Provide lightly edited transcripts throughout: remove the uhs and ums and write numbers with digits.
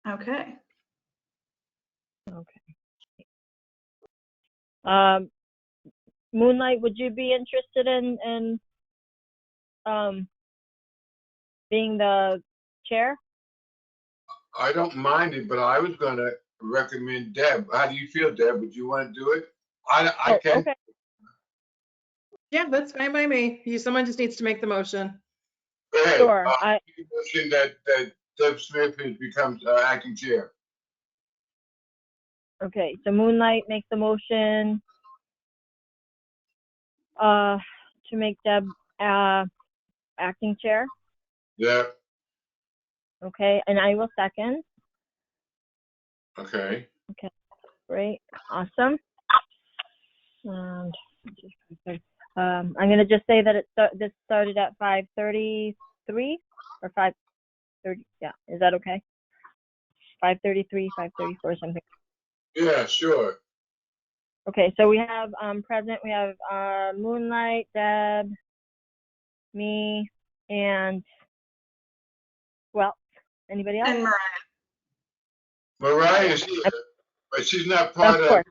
Okay. Okay. Moonlight, would you be interested in being the chair? I don't mind it, but I was gonna recommend Deb. How do you feel, Deb? Would you want to do it? I Oh, can. okay. Yeah, that's fine by me. Someone just needs to make the motion. Go ahead. Sure. Make a motion that Deb Smith has become acting chair. Okay, so Moonlight makes the motion to make Deb acting chair. Yeah. Okay, and I will second. Okay. Okay, great, awesome. I'm gonna just say that this started at 5:33 or 5:30. Yeah, is that okay? 5:33, 5:34, something. Yeah, sure. Okay, so we have present. We have Moonlight, Deb, me, and anybody else? And Mariah. Mariah is here, but she's not Of part of. course.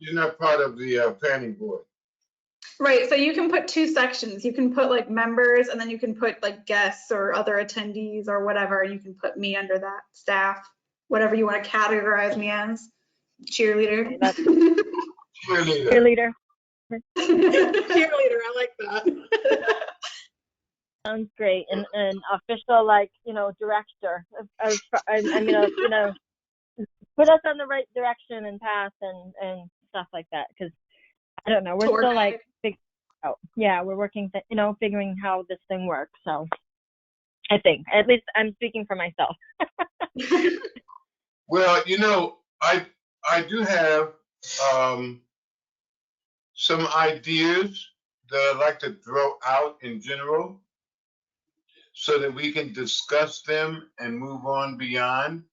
She's not part of the planning board. Right, so you can put two sections. You can put like members, and then you can put like guests or other attendees or whatever. You can put me under that, staff, whatever you want to categorize me as. Cheerleader. Okay, that's Cheerleader. cheerleader. Cheerleader, I like that. Sounds great. And official, like, director. I'm gonna, put us on the right direction and path and stuff like that. Because I don't know, we're Tour still guide. like we're working, figuring how this thing works. So I think, at least I'm speaking for myself. Well, I do have some ideas that I'd like to throw out in general so that we can discuss them and move on beyond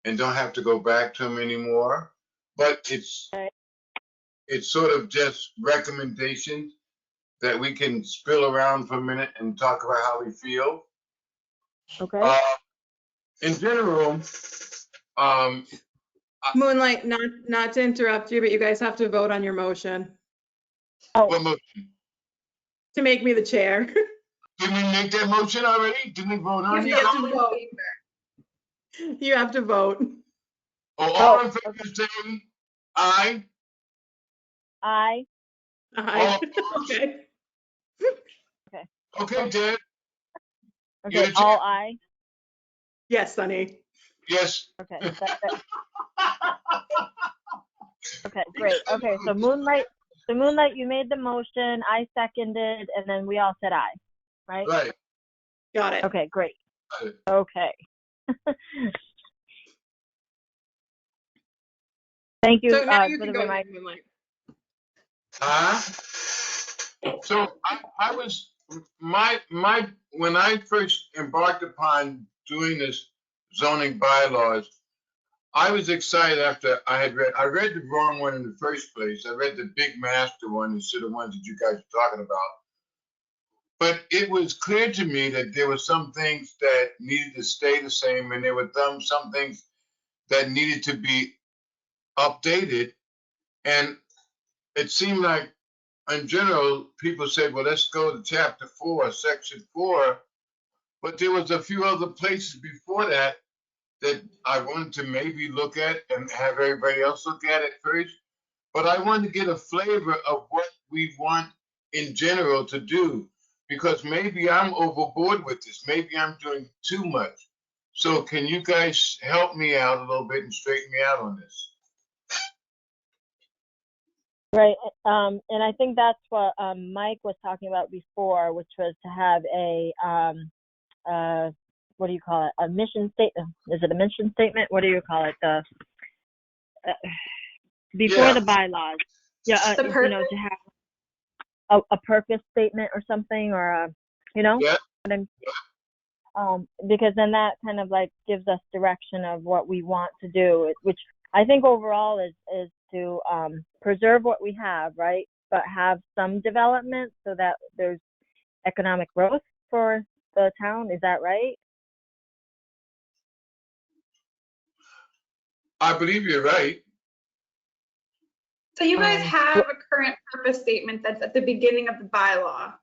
and don't have to go back to them anymore. But it's sort of just recommendations that we can spill around for a minute and talk about how we feel. Okay. In general, Moonlight, not to interrupt you, but you guys have to vote on your motion what motion? to make me the chair. Didn't we make that motion already? Didn't we vote on You it? have to vote. You have to vote. All in favor say aye. I. Aye. Okay. Okay, Deb. Okay. You're the All chair. I. Yes, Sunny. Yes. Okay. Okay. Great. Okay. So Moonlight, you made the motion. I seconded, and then we all said aye. Right. Right. Got it. Okay. Great. Got it. Okay. Thank you So now you for can the go, reminder. Moonlight. So I was my when I first embarked upon doing this zoning bylaws, I was excited after I read the wrong one in the first place. I read the big master one instead of the ones that you guys are talking about. But it was clear to me that there were some things that needed to stay the same, and there were some things that needed to be updated. And it seemed like, in general, people said, well, let's go to chapter 4, section 4. But there was a few other places before that I wanted to maybe look at and have everybody else look at it first. But I wanted to get a flavor of what we want in general to do, because maybe I'm overboard with this. Maybe I'm doing too much. So can you guys help me out a little bit and straighten me out on this? Right. And I think that's what Mike was talking about before, which was to have a what do you call it? A mission statement. Is it a mission statement? What do you call it? Before the bylaws. Yeah. The purpose? To have a purpose statement or something, or Yeah. Because then that kind of like gives us direction of what we want to do, which I think overall is to preserve what we have, right? But have some development so that there's economic growth for the town. Is that right? I believe you're right. So you guys Um, have a current purpose statement that's at the beginning of the bylaw.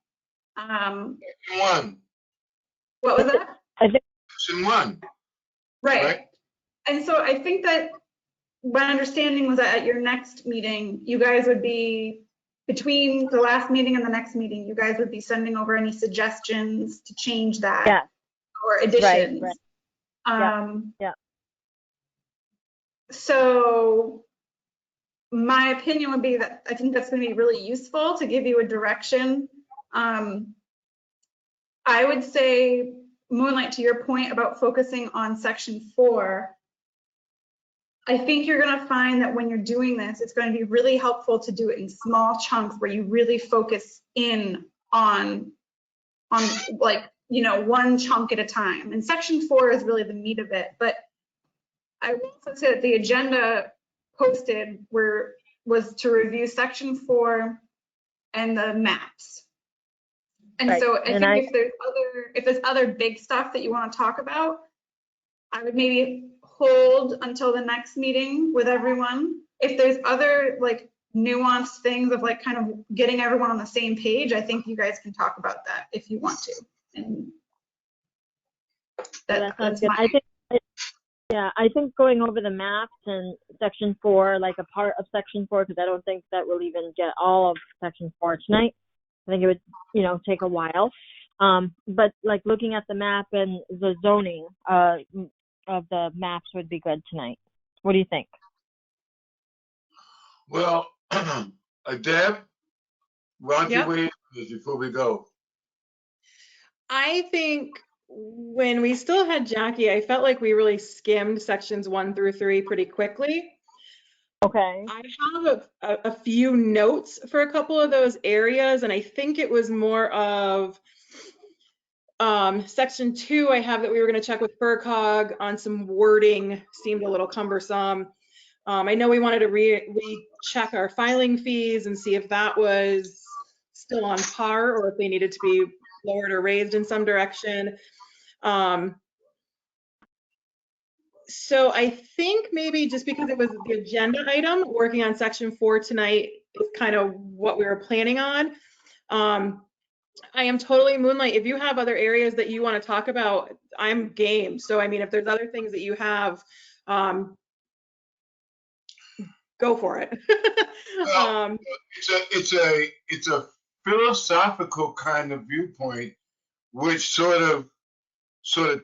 Section 1, What was that? I think, section 1. Right. Right. And so I think that my understanding was that at your next meeting, you guys would be, between the last meeting and the next meeting, you guys would be sending over any suggestions to change that yeah, or additions. right. Yeah. Yeah. So my opinion would be that I think that's going to be really useful to give you a direction. I would say, Moonlight, to your point about focusing on section 4, I think you're going to find that when you're doing this, it's going to be really helpful to do it in small chunks where you really focus in on like, you know, one chunk at a time. And section 4 is really the meat of it. But I will also say that the agenda posted was to review section 4 and the maps. And Right. so I And think if there's other big stuff that you want to talk about, I would maybe hold until the next meeting with everyone. If there's other like nuanced things of like kind of getting everyone on the same page, I think you guys can talk about that if you want to. And that sounds that's good. my, I think going over the maps and section 4, like a part of section 4, because I don't think that we'll even get all of section 4 tonight. I think it would, you know, take a while. But like looking at the map and the zoning of the maps would be good tonight. What do you think? Well, Deb, why don't Yep. you weigh in on this before we go? I think when we still had Jackie, I felt like we really skimmed sections 1 through 3 pretty quickly. Okay. I have a few notes for a couple of those areas, and I think it was more of section 2. I have that we were going to check with FERCog on some wording, seemed a little cumbersome. I know we wanted to recheck our filing fees and see if that was still on par or if they needed to be lowered or raised in some direction. So I think maybe just because it was the agenda item, working on section 4 tonight is kind of what we were planning on. I am totally Moonlight. If you have other areas that you want to talk about, I'm game. So I mean, if there's other things that you have, go for it. Well, it's a philosophical kind of viewpoint, which sort of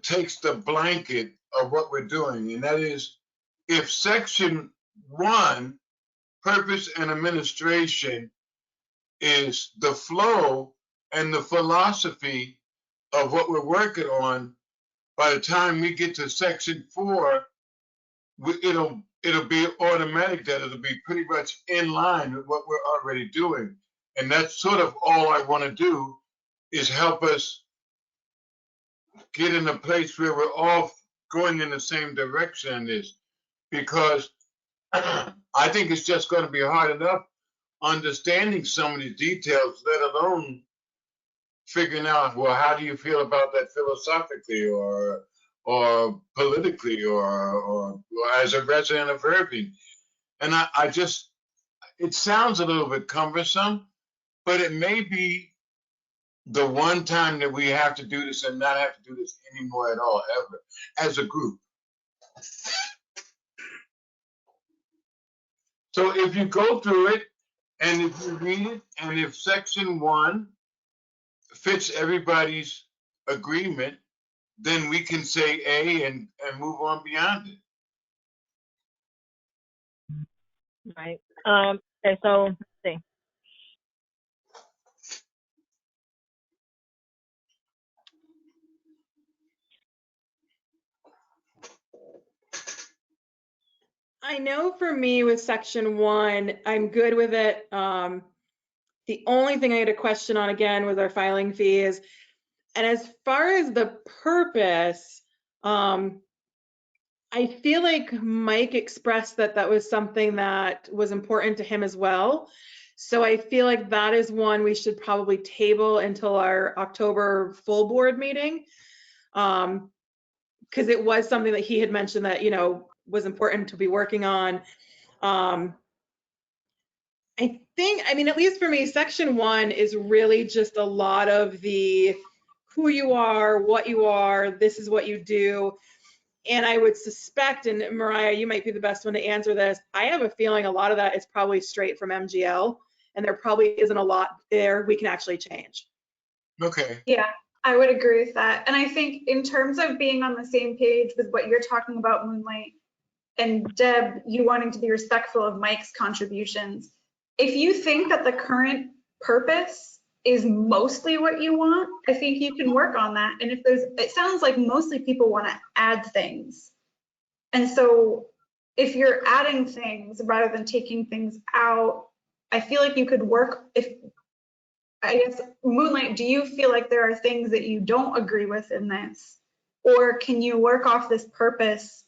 takes the blanket of what we're doing, and that is, if section 1, purpose and administration, is the flow and the philosophy of what we're working on, by the time we get to section 4, it'll be automatic that it'll be pretty much in line with what we're already doing. And that's sort of all I want to do, is help us get in a place where we're all going in the same direction in this, because I think it's just going to be hard enough understanding some of these details, let alone figuring out, well, how do you feel about that philosophically or politically or as a resident of Irving. And I just, it sounds a little bit cumbersome, but it may be the one time that we have to do this and not have to do this anymore at all, ever, as a group. So if you go through it and if you read it, and if section 1 fits everybody's agreement, then we can say A and move on beyond it. Right. Okay, so let's see. I know for me with section 1, I'm good with it. The only thing I had a question on again was our filing fees. And as far as the purpose, I feel like Mike expressed that that was something that was important to him as well. So I feel like that is one we should probably table until our October full board meeting. Because it was something that he had mentioned that, you know, was important to be working on. I think, I mean, at least for me, section 1 is really just a lot of the who you are, what you are, this is what you do. And I would suspect, and Mariah, you might be the best one to answer this, I have a feeling a lot of that is probably straight from MGL, and there probably isn't a lot there we can actually change. Okay. Yeah, I would agree with that. And I think in terms of being on the same page with what you're talking about, Moonlight, and Deb, you wanting to be respectful of Mike's contributions, if you think that the current purpose is mostly what you want, I think you can work on that. And if there's, it sounds like mostly people want to add things. And so if you're adding things rather than taking things out, I feel like you could work, if, I guess, Moonlight, do you feel like there are things that you don't agree with in this? Or can you work off this purpose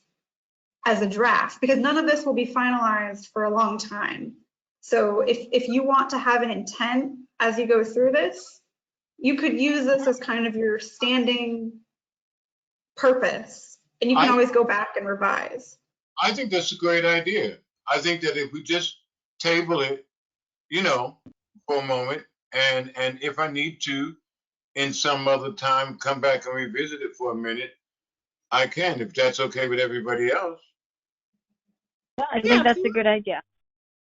as a draft? Because none of this will be finalized for a long time. So if you want to have an intent as you go through this, you could use this as kind of your standing purpose, and you can always go back and revise. I think that's a great idea. I think that if we just table it, you know, for a moment, and if I need to, in some other time, come back and revisit it for a minute, I can, if that's okay with everybody else. Yeah, I think that's a good idea.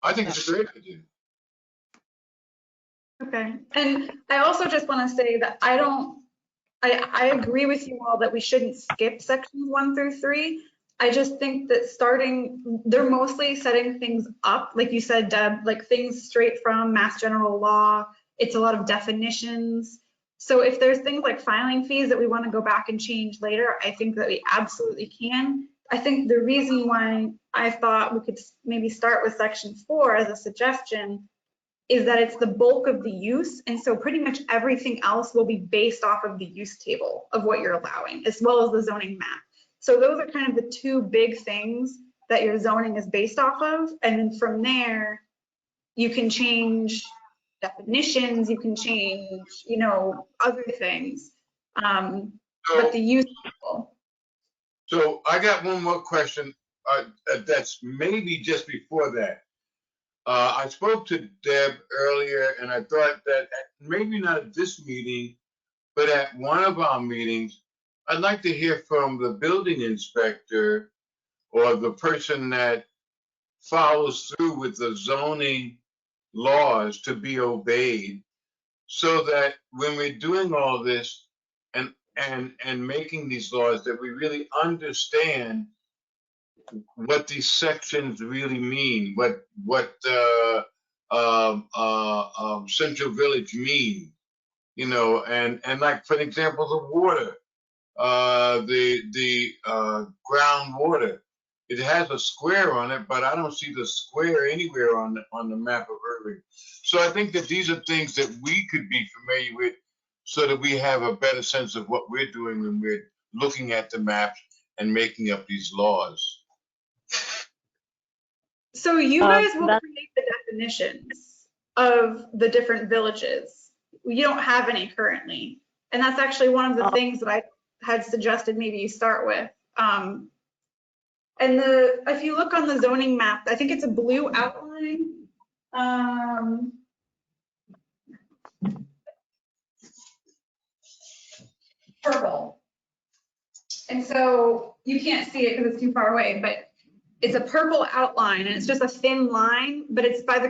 I think it's a great idea. Okay, and I also just want to say that I agree with you all that we shouldn't skip sections 1 through 3. I just think that they're mostly setting things up, like you said, Deb, like things straight from Mass General Law. It's a lot of definitions. So if there's things like filing fees that we want to go back and change later, I think that we absolutely can. I think the reason why I thought we could maybe start with section 4 as a suggestion is that it's the bulk of the use. And so pretty much everything else will be based off of the use table of what you're allowing, as well as the zoning map. So those are kind of the two big things that your zoning is based off of. And then from there, you can change definitions, you can change, you know, other things. But the use table. So I got one more question that's maybe just before that. I spoke to Deb earlier, and I thought that maybe not at this meeting, but at one of our meetings, I'd like to hear from the building inspector or the person that follows through with the zoning laws to be obeyed, so that when we're doing all this and making these laws, that we really understand what these sections really mean, what Central Village mean, you know, and like for example, the water, the groundwater. It has a square on it, but I don't see the square anywhere on the map of Irving. So I think that these are things that we could be familiar with, so that we have a better sense of what we're doing when we're looking at the maps and making up these laws. So you guys will create the definitions of the different villages. You don't have any currently. And that's actually one of the things that I had suggested maybe you start with. And if you look on the zoning map, I think it's a blue outline. Purple. And so you can't see it because it's too far away, but it's a purple outline, and it's just a thin line, but it's by the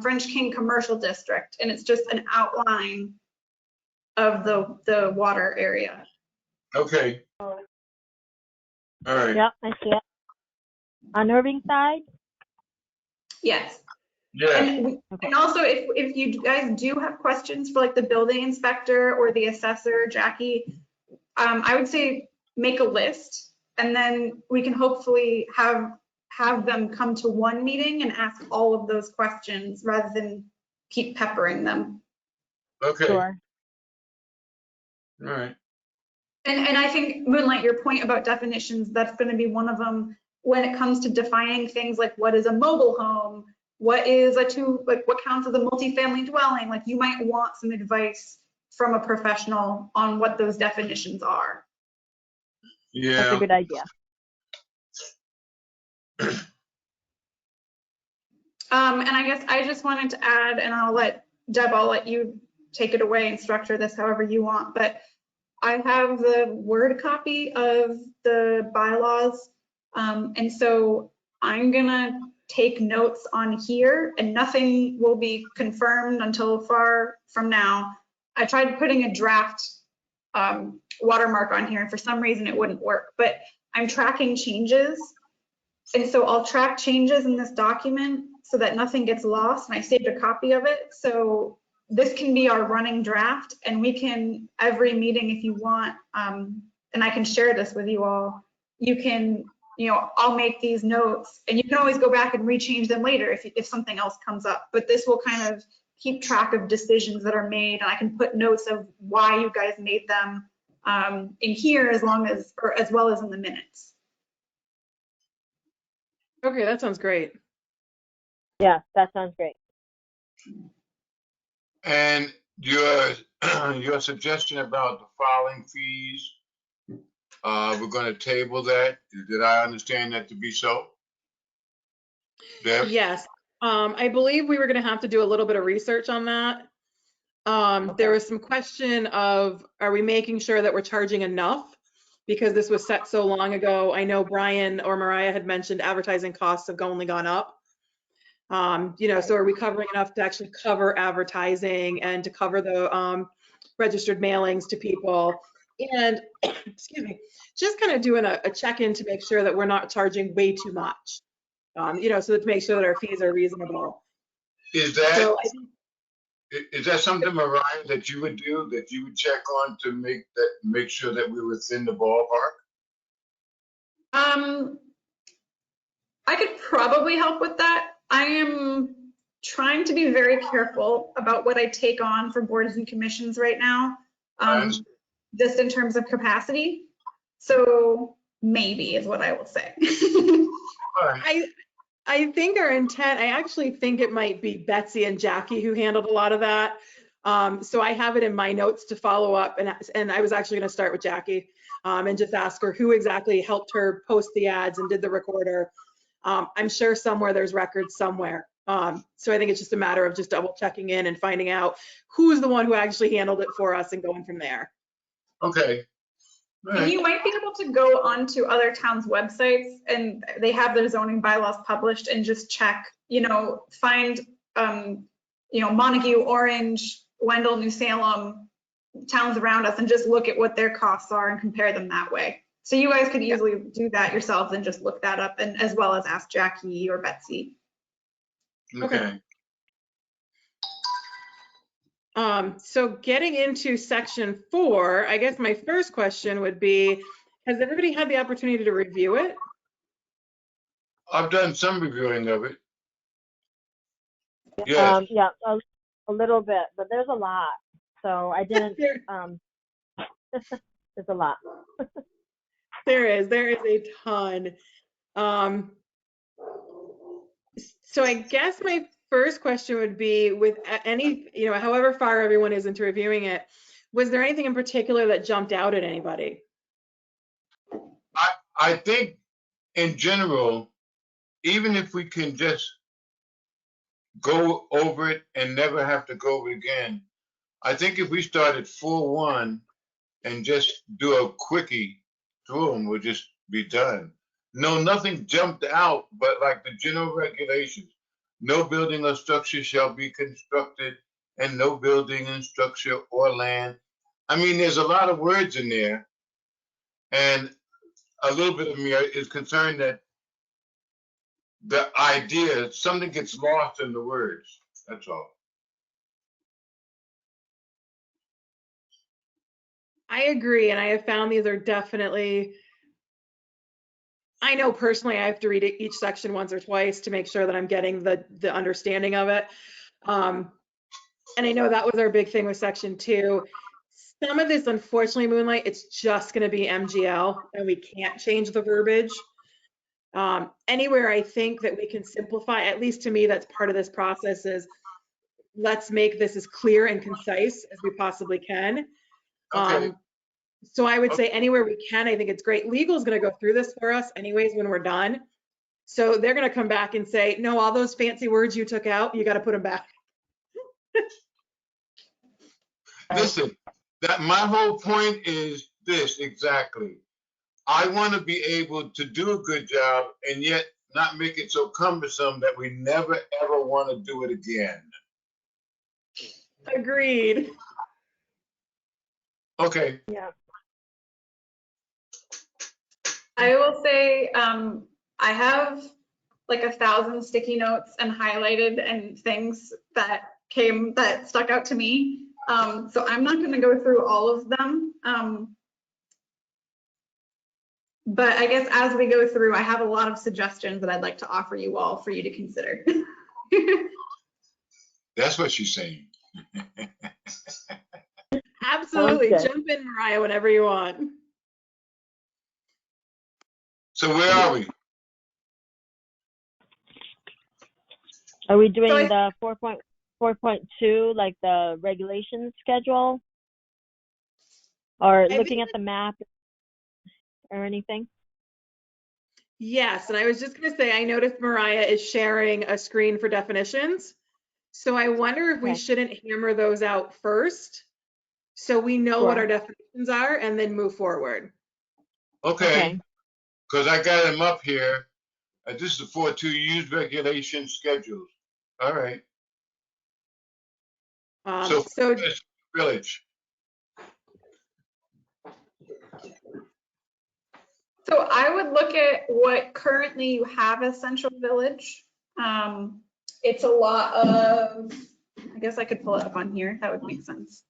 French King Commercial District, and it's just an outline of the water area. Okay. All right. Yeah, I see it. On Irving side? Yes. Yeah. And also, if you guys do have questions for like the building inspector or the assessor, Jackie, I would say make a list. And then we can hopefully have them come to one meeting and ask all of those questions rather than keep peppering them. Okay. Sure. All right. And I think, Moonlight, your point about definitions, that's going to be one of them when it comes to defining things like what is a mobile home, what is what counts as a multifamily dwelling. Like you might want some advice from a professional on what those definitions are. Yeah. That's a good idea. And I guess I just wanted to add, and I'll let you take it away and structure this however you want, but I have the Word copy of the bylaws. And so I'm gonna take notes on here, and nothing will be confirmed until far from now. I tried putting a draft watermark on here, and for some reason it wouldn't work, but I'm tracking changes. And so I'll track changes in this document so that nothing gets lost, and I saved a copy of it. So this can be our running draft, and we can, every meeting if you want, and I can share this with you all, you can, I'll make these notes, and you can always go back and rechange them later if something else comes up. But this will kind of keep track of decisions that are made, and I can put notes of why you guys made them in here as well as in the minutes. Okay, that sounds great. Yeah, that sounds great. And your suggestion about the filing fees, we're going to table that. Did I understand that to be so? Deb? Yes, I believe we were gonna have to do a little bit of research on that. There was some question of, are we making sure that we're charging enough? Because this was set so long ago. I know Brian or Mariah had mentioned advertising costs have only gone up. So are we covering enough to actually cover advertising and to cover the registered mailings to people? And, excuse me, just kind of doing a check-in to make sure that we're not charging way too much. So to make sure that our fees are reasonable. Is that, So is that something, Mariah, that you would do, that you would check on to make sure that we're within the ballpark? I could probably help with that. I am trying to be very careful about what I take on for boards and commissions right now, just in terms of capacity. So maybe is what I will say. All right. I think our intent, I actually think it might be Betsy and Jackie who handled a lot of that. So I have it in my notes to follow up, and I was actually going to start with Jackie and just ask her who exactly helped her post the ads and did the recorder. I'm sure somewhere there's records somewhere. So I think it's just a matter of just double checking in and finding out who's the one who actually handled it for us and going from there. Okay. All And right. you might be able to go onto other towns' websites, and they have their zoning bylaws published, and just check, find, Montague, Orange, Wendell, New Salem, towns around us, and just look at what their costs are and compare them that way. So you guys could easily do that yourselves and just look that up, and as well as ask Jackie or Betsy. Okay. So getting into section 4, I guess my first question would be, has everybody had the opportunity to review it? I've done some reviewing of it. Yes. Yeah, a little bit, but there's a lot. So I didn't, there's a lot. There is a ton. So I guess my first question would be, with any, however far everyone is into reviewing it, was there anything in particular that jumped out at anybody? I think in general, even if we can just go over it and never have to go over it again, I think if we start at 4.1 and just do a quickie through them, we'll just be done. No, nothing jumped out, but like the general regulations, no building or structure shall be constructed, and no building and structure or land. I mean, there's a lot of words in there, and a little bit of me is concerned that the idea, something gets lost in the words. That's all. I agree, and I have found these are definitely, I know personally I have to read each section once or twice to make sure that I'm getting the understanding of it. And I know that was our big thing with section 2. Some of this, unfortunately, Moonlight, it's just going to be MGL, and we can't change the verbiage. Anywhere I think that we can simplify, at least to me, that's part of this process, is let's make this as clear and concise as we possibly can. Okay. So I would say anywhere we can, I think it's great. Legal is going to go through this for us anyways when we're done. So they're gonna come back and say, no, all those fancy words you took out, you gotta put them back. Listen, that my whole point is this exactly. I want to be able to do a good job and yet not make it so cumbersome that we never ever want to do it again. Agreed. Okay, Yeah. I will say, I have like 1,000 sticky notes and highlighted and things that stuck out to me. So I'm not gonna go through all of them. But I guess as we go through, I have a lot of suggestions that I'd like to offer you all for you to consider. that's what she's saying. Absolutely. good. Jump in, Mariah, whenever you want. So where are we? Are we doing So I- the 4.2, like the regulation schedule? Or I looking think at the map or anything? Yes, and I was just gonna say, I noticed Mariah is sharing a screen for definitions. So I wonder if we Okay. shouldn't hammer those out first, so we know what Sure. our definitions are and then move forward. Okay, because I got them up here. This is the 4.2 use regulation schedules. All right. So So village. So I would look at what currently you have as Central Village. It's a lot of, I guess I could pull it up on here. That would make sense.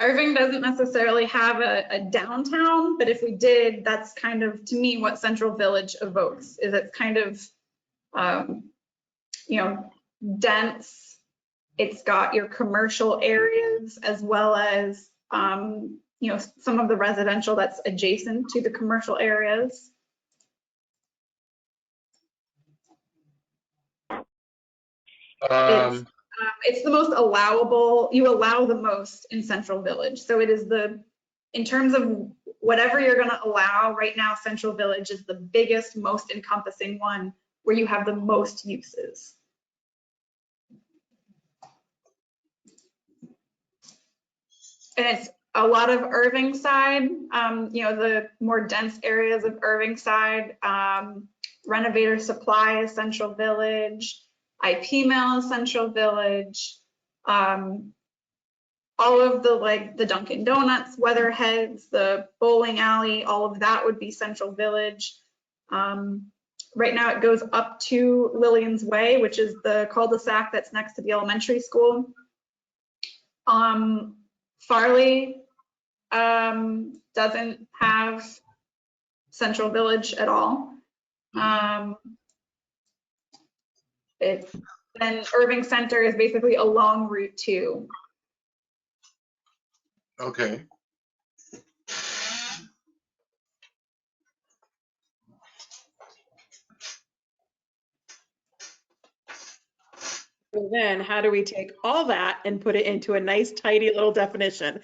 Irving doesn't necessarily have a downtown, but if we did, that's kind of, to me, what Central Village evokes, is it's kind of, you know, dense. It's got your commercial areas as well as, you know, some of the residential that's adjacent to the commercial areas. It's the most allowable, you allow the most in Central Village. So it is in terms of whatever you're gonna allow right now, Central Village is the biggest, most encompassing one where you have the most uses. And it's a lot of Irving side, you know, the more dense areas of Irving side, Renovator Supply is Central Village, IP Mill is Central Village, all of the Dunkin' Donuts, Weatherheads, the bowling alley, all of that would be Central Village. Right now it goes up to Lillian's Way, which is the cul-de-sac that's next to the elementary school. Farley doesn't have Central Village at all. Then Irving Center is basically along Route 2. Okay. So then how do we take all that and put it into a nice tidy little definition?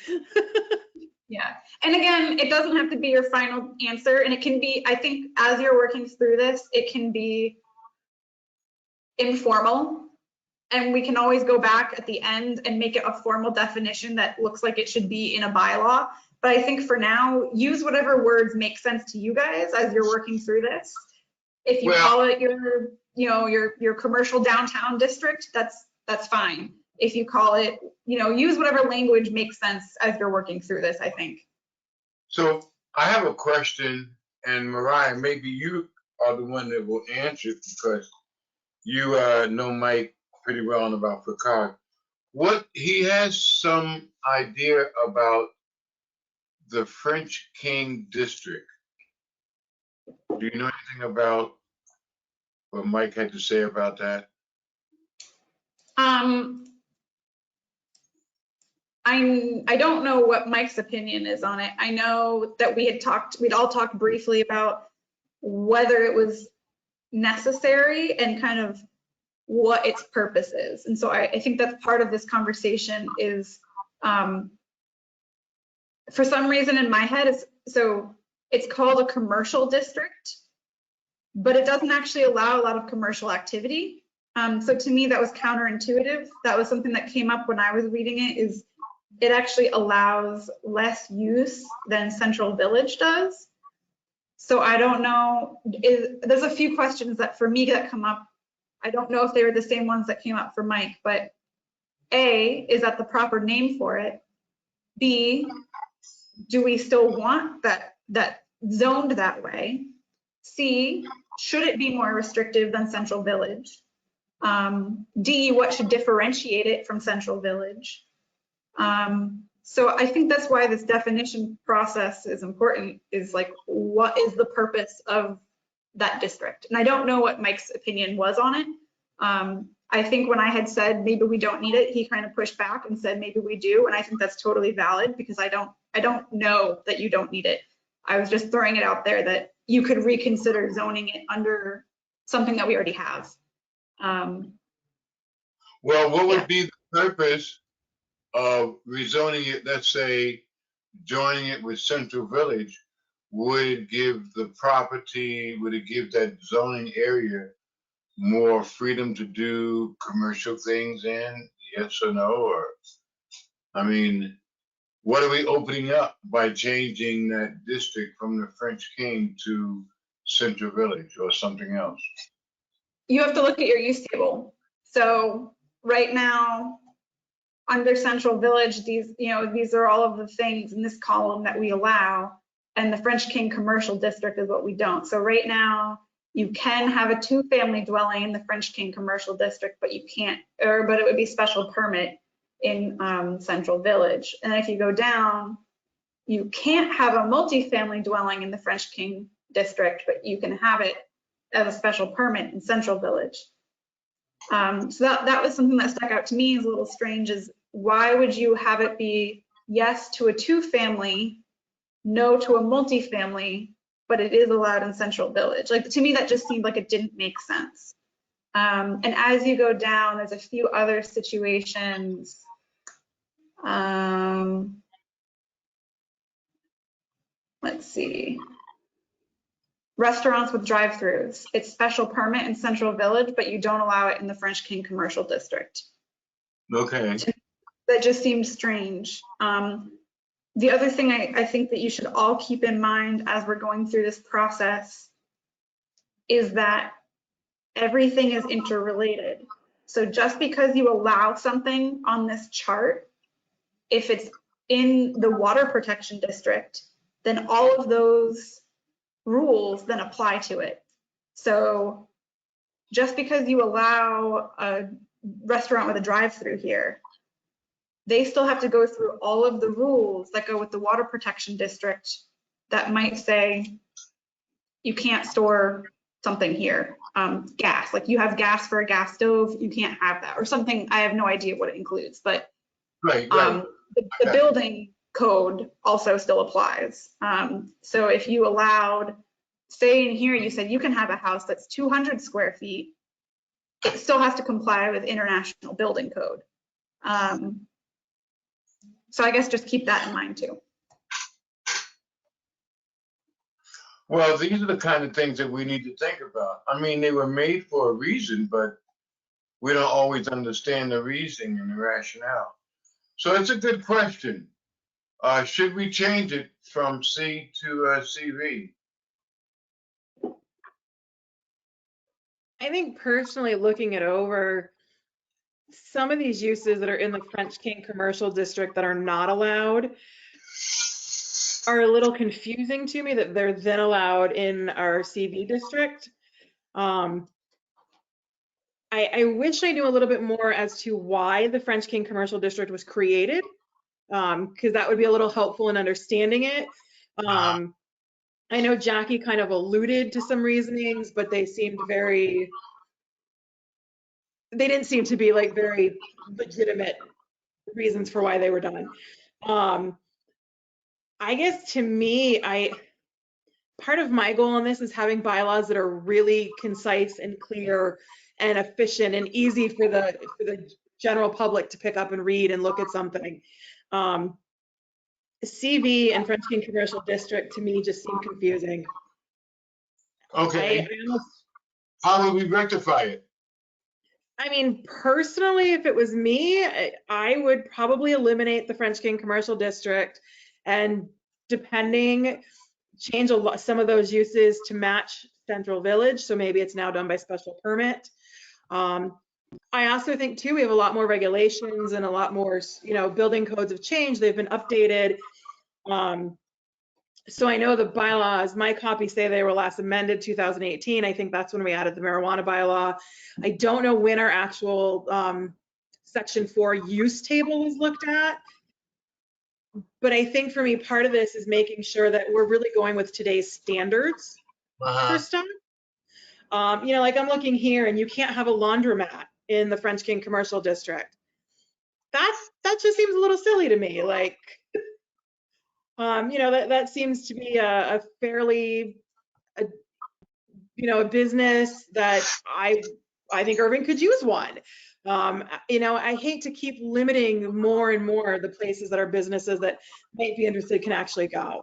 Yeah, and again, it doesn't have to be your final answer, and it can be, I think as you're working through this, it can be informal, and we can always go back at the end and make it a formal definition that looks like it should be in a bylaw. But I think for now, use whatever words make sense to you guys as you're working through this. If you call it your, you know, your commercial downtown district, that's fine. If you call it, you know, use whatever language makes sense as you're working through this, I think. So I have a question, and Mariah, maybe you are the one that will answer it because you know Mike pretty well and about Picard. He has some idea about the French King District. Do you know anything about what Mike had to say about that? I don't know what Mike's opinion is on it. I know that we'd all talked briefly about whether it was necessary and kind of what its purpose is. And so I think that's part of this conversation is for some reason in my head, it's called a commercial district, but it doesn't actually allow a lot of commercial activity. So to me, that was counterintuitive. That was something that came up when I was reading it, is it actually allows less use than Central Village does. So I don't know, there's a few questions that for me that come up. I don't know if they were the same ones that came up for Mike, but A, is that the proper name for it? B, do we still want that zoned that way? C, should it be more restrictive than Central Village? D, what should differentiate it from Central Village? So I think that's why this definition process is important, is like, what is the purpose of that district? And I don't know what Mike's opinion was on it. I think when I had said maybe we don't need it, he kind of pushed back and said maybe we do. And I think that's totally valid, because I don't know that you don't need it. I was just throwing it out there that you could reconsider zoning it under something that we already have. Well, what would be the purpose of rezoning it, let's say, joining it with Central Village? Would it give the property, would it give that zoning area more freedom to do commercial things in? Yes or no? Or, I mean, what are we opening up by changing that district from the French King to Central Village or something else? You have to look at your use table. So right now, under Central Village, these are all of the things in this column that we allow, and the French King Commercial District is what we don't. So right now, you can have a 2-family dwelling in the French King Commercial District, but you can't, but it would be special permit in Central Village. And if you go down, you can't have a multi-family dwelling in the French King District, but you can have it as a special permit in Central Village. So that was something that stuck out to me as a little strange, is why would you have it be yes to a 2-family, no to a multi-family, but it is allowed in Central Village? Like, to me, that just seemed like it didn't make sense. And as you go down, there's a few other situations. Let's see. Restaurants with drive-throughs. It's special permit in Central Village, but you don't allow it in the French King Commercial District. Okay. That just seems strange. The other thing I think that you should all keep in mind as we're going through this process is that everything is interrelated. So just because you allow something on this chart, if it's in the water protection district, then all of those rules then apply to it. So just because you allow a restaurant with a drive-through here, they still have to go through all of the rules that go with the water protection district that might say you can't store something here. Gas, like you have gas for a gas stove, you can't have that, or something. I have no idea what it includes, but Right. the building code also still applies. So if you allowed, say in here, you said you can have a house that's 200 square feet, it still has to comply with International Building Code. So I guess just keep that in mind too. Well, these are the kind of things that we need to think about. I mean, they were made for a reason, but we don't always understand the reasoning and the rationale. So it's a good question. Should we change it from C to CV? I think personally, looking it over, some of these uses that are in the French King Commercial District that are not allowed are a little confusing to me, that they're then allowed in our CV district. I wish I knew a little bit more as to why the French King Commercial District was created, because that would be a little helpful in understanding it. I know Jackie kind of alluded to some reasonings, but they didn't seem to be like very legitimate reasons for why they were done. I guess to me, part of my goal on this is having bylaws that are really concise and clear and efficient and easy for the general public to pick up and read and look at something. CV and French King Commercial District to me just seem confusing. Okay, I almost, how would we rectify it? I mean, personally, if it was me, I would probably eliminate the French King Commercial District and change some of those uses to match Central Village. So maybe it's now done by special permit. I also think too, we have a lot more regulations and a lot more, building codes have changed. They've been updated. So I know the bylaws, my copies say they were last amended 2018. I think that's when we added the marijuana bylaw. I don't know when our actual Section 4 use table was looked at. But I think for me, part of this is making sure that we're really going with today's standards for stuff. Like I'm looking here and you can't have a laundromat in the French King Commercial District. That just seems a little silly to me. Like, that seems to be a fairly, a business that I think Irving could use one. I hate to keep limiting more and more the places that our businesses that might be interested can actually go.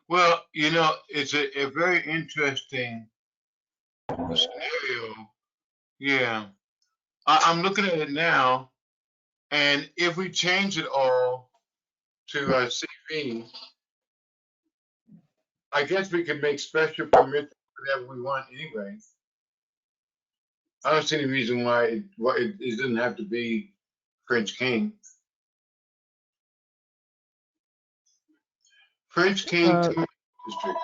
Well, it's a very interesting scenario. Yeah. I'm looking at it now, and if we change it all to CV, I guess we can make special permits whatever we want anyway. I don't see any reason why it doesn't have to be French King. French King Commercial District.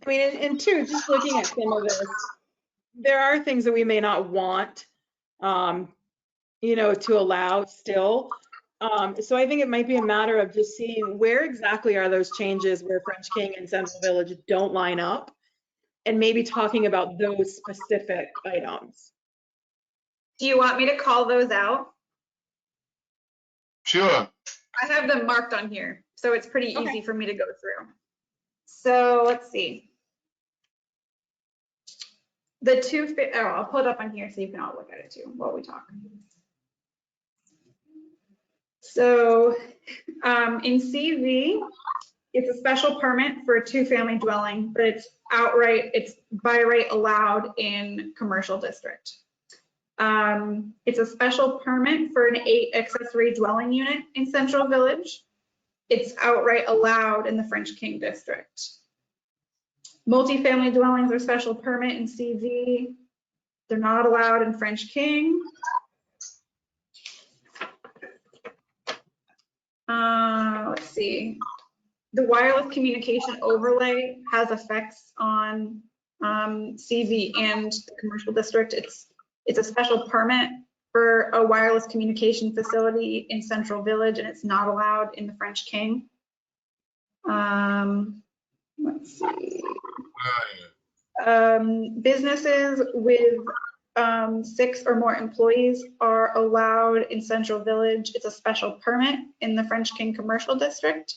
I mean, and two, just looking at some of this, there are things that we may not want, to allow still. So I think it might be a matter of just seeing where exactly are those changes where French King and Central Village don't line up, and maybe talking about those specific items. Do you want me to call those out? Sure. I have them marked on here, so it's pretty Okay. easy for me to go through. So let's see. I'll pull it up on here so you can all look at it too while we talk. So in CV, it's a special permit for a 2-family dwelling, but it's by right allowed in commercial district. It's a special permit for an 8 accessory dwelling unit in Central Village. It's outright allowed in the French King district. Multifamily dwellings are special permit in CV. They're not allowed in French King. Let's see. The wireless communication overlay has effects on CV and the commercial district. It's a special permit for a wireless communication facility in Central Village, and it's not allowed in the French King. Let's see. Businesses with 6 or more employees are allowed in Central Village. It's a special permit in the French King Commercial District.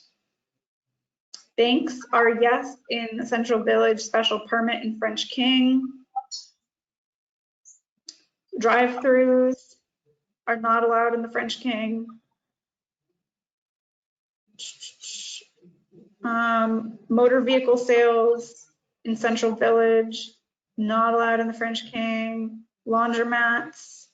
Banks are yes in Central Village, special permit in French King. Drive-throughs are not allowed in the French King. Motor vehicle sales in Central Village, not allowed in the French King. Laundromats.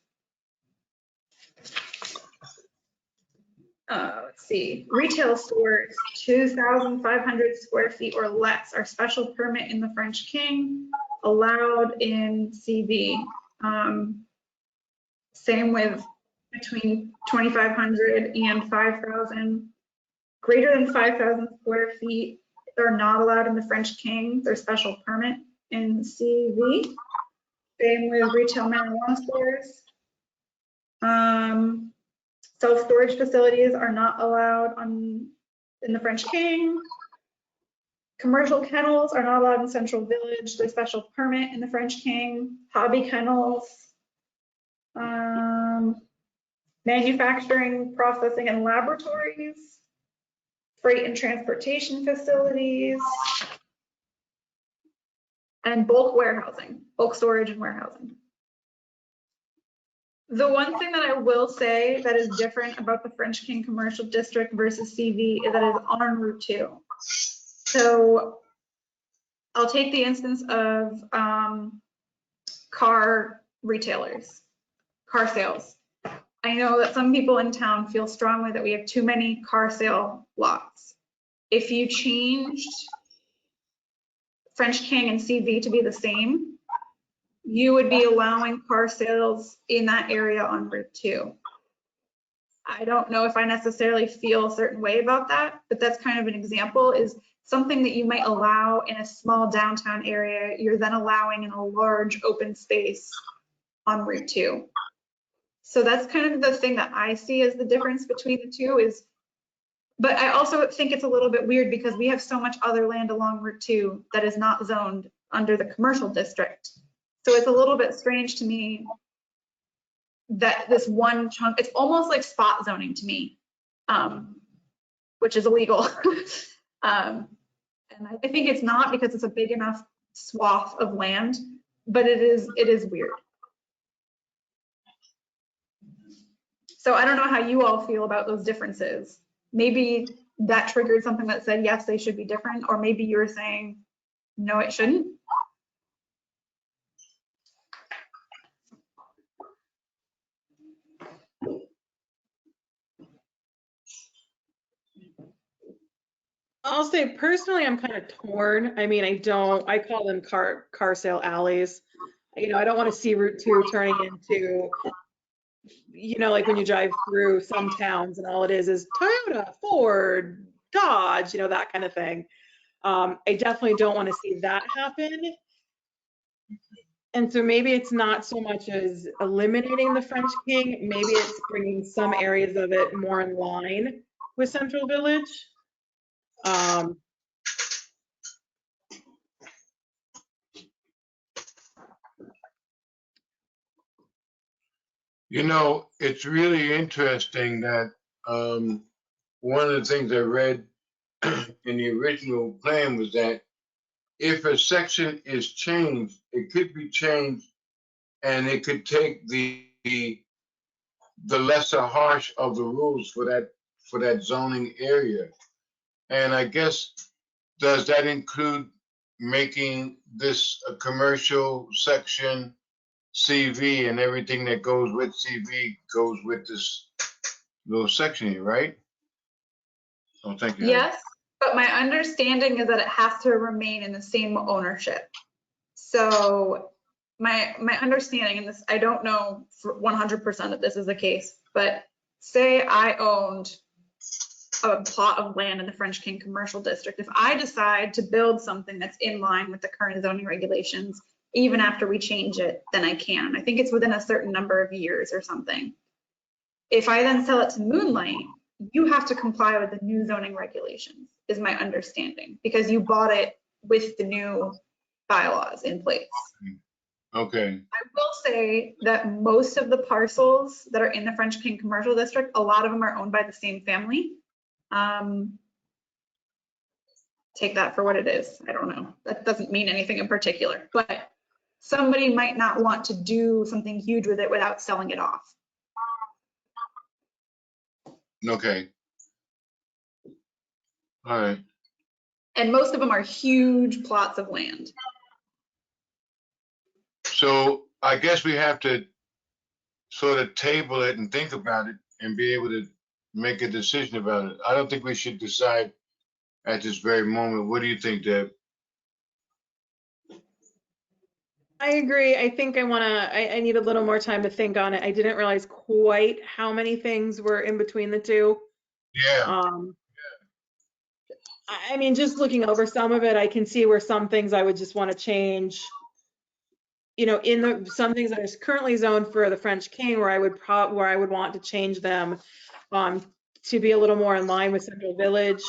Let's see, retail stores, 2,500 square feet or less are special permit in the French King, allowed in CV. Same with between 2,500 and 5,000. Greater than 5,000 square feet, they're not allowed in the French King. They're special permit in CV. Same with retail marijuana stores. Self-storage facilities are not allowed in the French King. Commercial kennels are not allowed in Central Village. They're special permit in the French King. Hobby kennels. Manufacturing, processing, and laboratories. Freight and transportation facilities. and bulk warehousing, bulk storage and warehousing. The one thing that I will say that is different about the French King Commercial District versus CV is that it's on Route 2. So I'll take the instance of car retailers, car sales. I know that some people in town feel strongly that we have too many car sale lots. If you changed French King and CV to be the same, you would be allowing car sales in that area on Route 2. I don't know if I necessarily feel a certain way about that, but that's kind of an example, is something that you might allow in a small downtown area, you're then allowing in a large open space on Route 2. So that's kind of the thing that I see as the difference between the two is, but I also think it's a little bit weird because we have so much other land along Route 2 that is not zoned under the commercial district. So it's a little bit strange to me that this one chunk, it's almost like spot zoning to me, which is illegal. And I think it's not because it's a big enough swath of land, but it is weird. So I don't know how you all feel about those differences. Maybe that triggered something that said, yes, they should be different, or maybe you're saying, no, it shouldn't. I'll say personally, I'm kind of torn. I mean, I call them car sale alleys. You know, I don't want to see Route 2 turning into, you know, like when you drive through some towns and all it is Toyota, Ford, Dodge, you know, that kind of thing. I definitely don't want to see that happen. And so maybe it's not so much as eliminating the French King, maybe it's bringing some areas of it more in line with Central Village. You know, it's really interesting that one of the things I read in the original plan was that if a section is changed, it could be changed and it could take the lesser harsh of the rules for that zoning area. And I guess, does that include making this a commercial section CV and everything that goes with CV goes with this little section here, right? Oh, thank you. Yes, but my understanding is that it has to remain in the same ownership. So my understanding, and this, I don't know for 100% that this is the case, but say I owned a plot of land in the French King Commercial District. If I decide to build something that's in line with the current zoning regulations, even after we change it, then I can. I think it's within a certain number of years or something. If I then sell it to Moonlight, you have to comply with the new zoning regulations, is my understanding, because you bought it with the new bylaws in place. Okay. I will say that most of the parcels that are in the French King Commercial District, a lot of them are owned by the same family. Take that for what it is. I don't know. That doesn't mean anything in particular, but somebody might not want to do something huge with it without selling it off. Okay. All right. And most of them are huge plots of land. So I guess we have to sort of table it and think about it and be able to make a decision about it. I don't think we should decide at this very moment. What do you think, Deb? I agree. I think I need a little more time to think on it. I didn't realize quite how many things were in between the two. Yeah. I mean, just looking over some of it, I can see where some things I would just want to change. You know, some things that are currently zoned for the French King, where I would want to change them to be a little more in line with Central Village.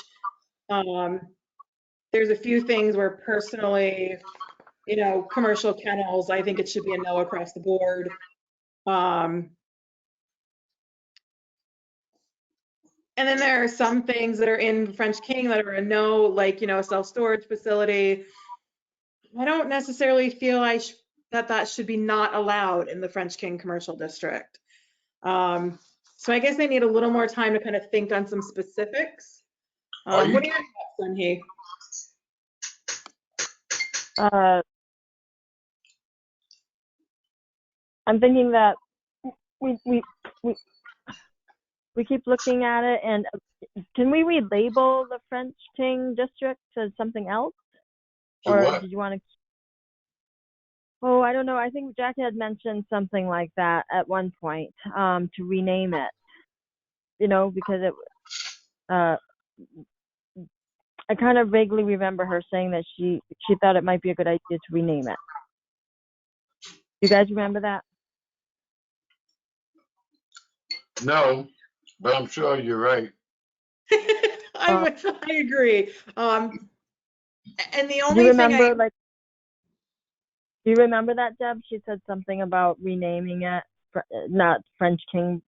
There's a few things where personally, you know, commercial kennels, I think it should be a no across the board. And then there are some things that are in French King that are a no, like, you know, a self-storage facility. I don't necessarily feel that should be not allowed in the French King Commercial District. So I guess I need a little more time to kind of think on some specifics. Are you What are your thoughts, Sunhee? I'm thinking that we keep looking at it, and can we relabel the French King District as something else? to Or what? did you want to? Oh, I don't know. I think Jackie had mentioned something like that at one point, to rename it. You know, because it. I kind of vaguely remember her saying that she thought it might be a good idea to rename it. You guys remember that? No, but I'm sure you're right. I agree. And the Do you only thing remember, do you remember that, Deb? She said something about renaming it, not French King,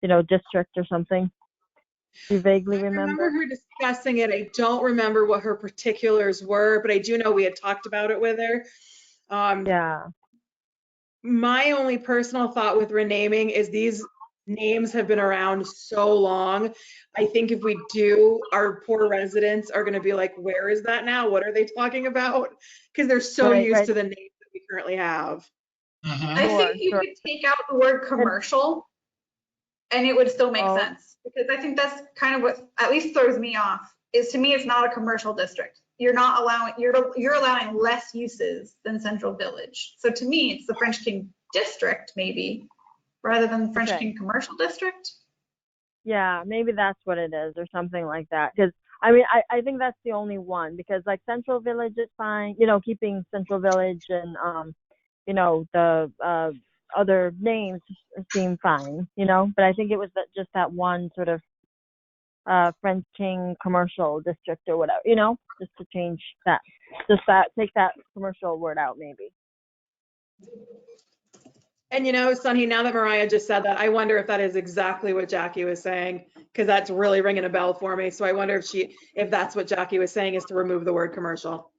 district or something. Do you vaguely I remember? remember her discussing it. I don't remember what her particulars were, but I do know we had talked about it with her. Yeah. My only personal thought with renaming is these names have been around so long. I think if we do, our poor residents are going to be like, where is that now? What are they talking about? Because they're so Right, used right. to the names that we currently have. I Sure, think you sure. could take out the word commercial and it would still make Oh. sense. Because I think that's kind of what at least throws me off, is to me, it's not a commercial district. You're allowing less uses than Central Village. So to me, it's the French King District maybe, rather than the French Okay. King Commercial District. Yeah, maybe that's what it is or something like that. Because, I mean, I think that's the only one, because like Central Village is fine, keeping Central Village and, the other names seem fine, but I think it was just that one sort of French King Commercial District or whatever, just to change that, take that commercial word out maybe. And Sunny, now that Mariah just said that, I wonder if that is exactly what Jackie was saying, because that's really ringing a bell for me. So I wonder if that's what Jackie was saying, is to remove the word commercial.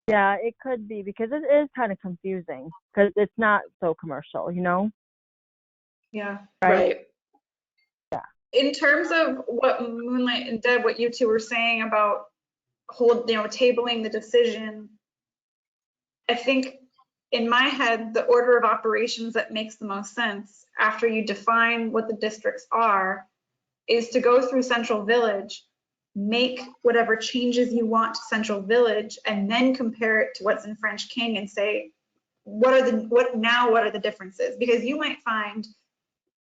Yeah, it could be, because it is kind of confusing because it's not so commercial, Yeah. Right. In terms of what Moonlight and Deb, what you two were saying about tabling the decision, I think in my head, the order of operations that makes the most sense after you define what the districts are is to go through Central Village, make whatever changes you want to Central Village, and then compare it to what's in French King and say, what are the differences? Because you might find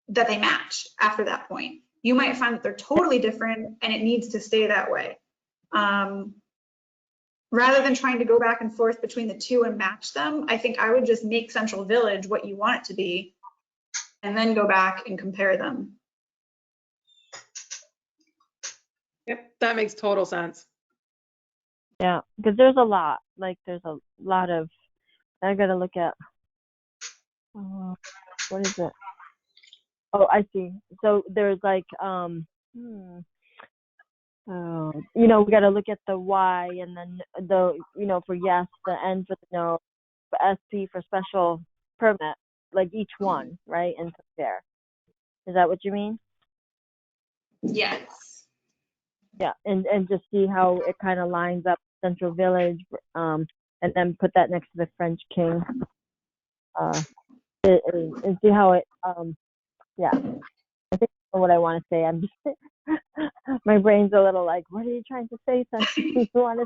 that they match after that point. You might find that they're totally different and it needs to stay that way. Rather than trying to go back and forth between the two and match them, I think I would just make Central Village what you want it to be and then go back and compare them. Yep, that makes total sense. Yeah, because there's a lot of, I gotta look at, what is it? Oh, I see. So there's like, we gotta look at the Y, and then the, for yes, the N for the no, the SP for special permit, like each one, right? And compare. Is that what you mean? Yes. Yeah, and just see how it kind of lines up Central Village, and then put that next to the French King, and see how it, yeah. I think I know what I want to say. I'm just, my brain's a little like, what are you trying to say, something you want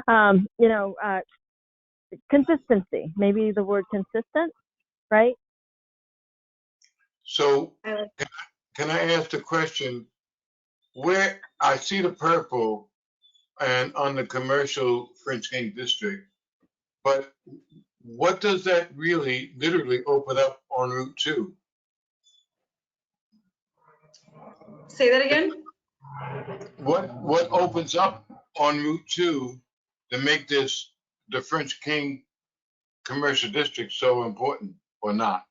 to, consistency, maybe the word consistent, right? So can I ask the question, where I see the purple and on the commercial French King District, but what does that really literally open up on Route 2? Say that again? What opens up on Route 2 to make this the French King Commercial District so important or not?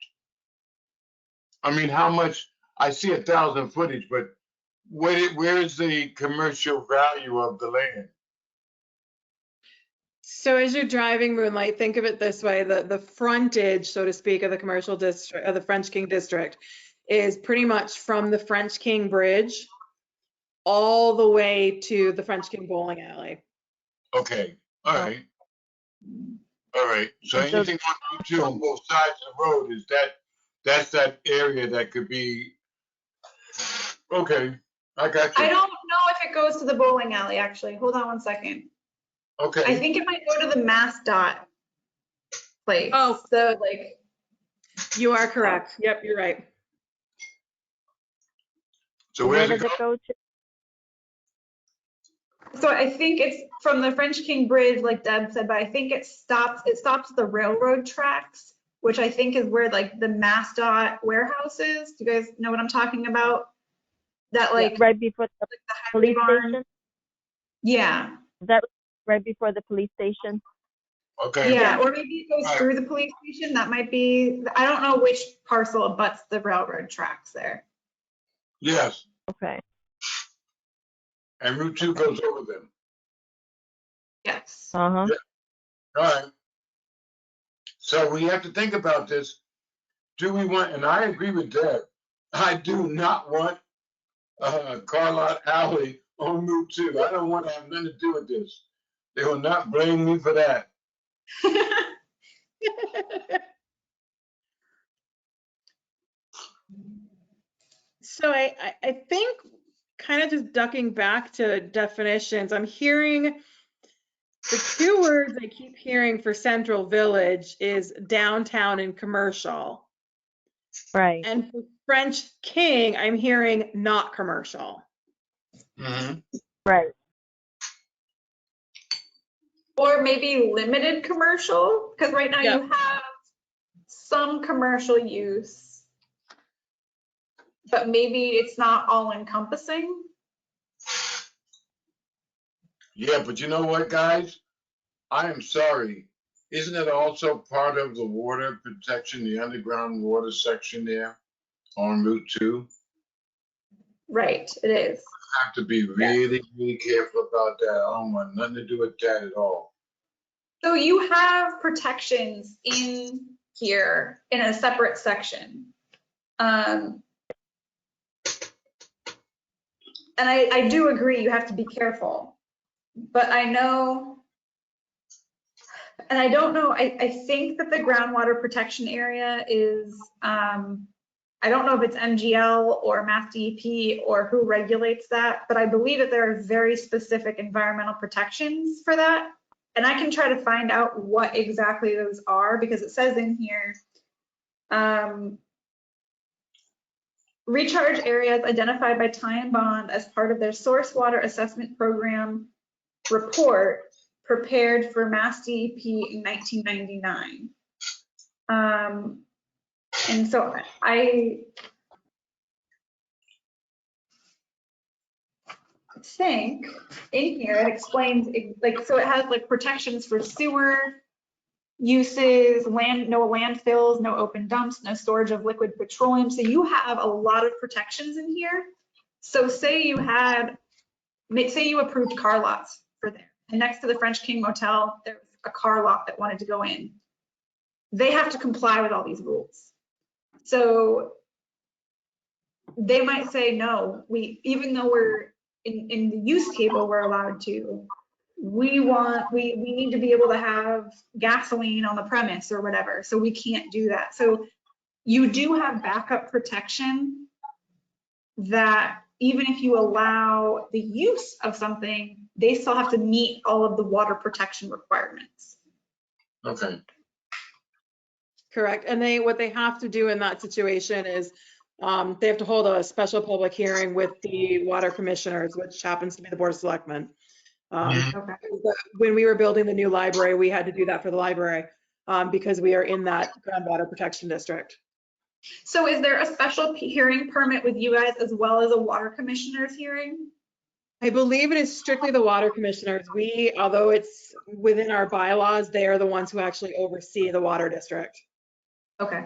I mean, how much, I see 1,000 footage, but where is the commercial value of the land? So as you're driving Moonlight, think of it this way, the frontage, so to speak, of the commercial district, of the French King District is pretty much from the French King Bridge all the way to the French King Bowling Alley. Okay, all right. All right, so And so- anything on Route 2 on both sides of the road is that's that area that could be, okay, I got I you. don't know if it goes to the bowling alley, actually. Hold on one second. I Okay, think it might go to the MassDOT place. Oh. So like, You are correct. Yep, you're right. so Where where's it does it go? go to? so I think it's from the French King Bridge, like Deb said, but I think it stops at the railroad tracks, which I think is where like the MassDOT warehouse is. Do you guys know what I'm talking about? That like, Right before the the Highway police barn? station? Yeah, Is that right before the police station? Okay, yeah, or maybe it goes Alright. through the police station. That might be, I don't know which parcel abuts the railroad tracks there. yes, Okay. and Route 2 goes over them. Yes. Uh-huh. All right. So we have to think about this. Do we want, and I agree with Deb, I do not want Carlot Alley on Route 2. I don't want to have nothing to do with this. They will not blame me for that. So I think kind of just ducking back to definitions, I'm hearing the two words I keep hearing for Central Village is downtown and commercial. Right. And for French King, I'm hearing not commercial. Right. Or maybe limited commercial, because right now Yep. you have some commercial use, but maybe it's not all encompassing. Yeah, but you know what, guys? I am sorry. Isn't it also part of the water protection, the underground water section there on Route 2? Right, it is. Have to be really, really careful about that. I don't want nothing to do with that at all. So you have protections in here in a separate section. And I do agree, you have to be careful. But I know, and I don't know, I think that the groundwater protection area is, I don't know if it's MGL or Mass DEP or who regulates that, but I believe that there are very specific environmental protections for that. And I can try to find out what exactly those are, because it says in here, recharge areas identified by Ty and Bond as part of their source water assessment program report prepared for Mass DEP in 1999. And so I think in here it explains, like, so it has like protections for sewer uses, no landfills, no open dumps, no storage of liquid petroleum. So you have a lot of protections in here. So say you approved car lots for there, and next to the French King Motel, there's a car lot that wanted to go in. They have to comply with all these rules. So they might say, no, even though we're in the use table, we're allowed to, we need to be able to have gasoline on the premise or whatever, so we can't do that. So you do have backup protection that even if you allow the use of something, they still have to meet all of the water protection requirements. Okay. Correct. And what they have to do in that situation is they have to hold a special public hearing with the water commissioners, which happens to be the Board of Selectmen. Okay. When we were building the new library, we had to do that for the library because we are in that groundwater protection district. So is there a special hearing permit with you guys as well as a water commissioner's hearing? I believe it is strictly the water commissioners. Although it's within our bylaws, they are the ones who actually oversee the water district. Okay.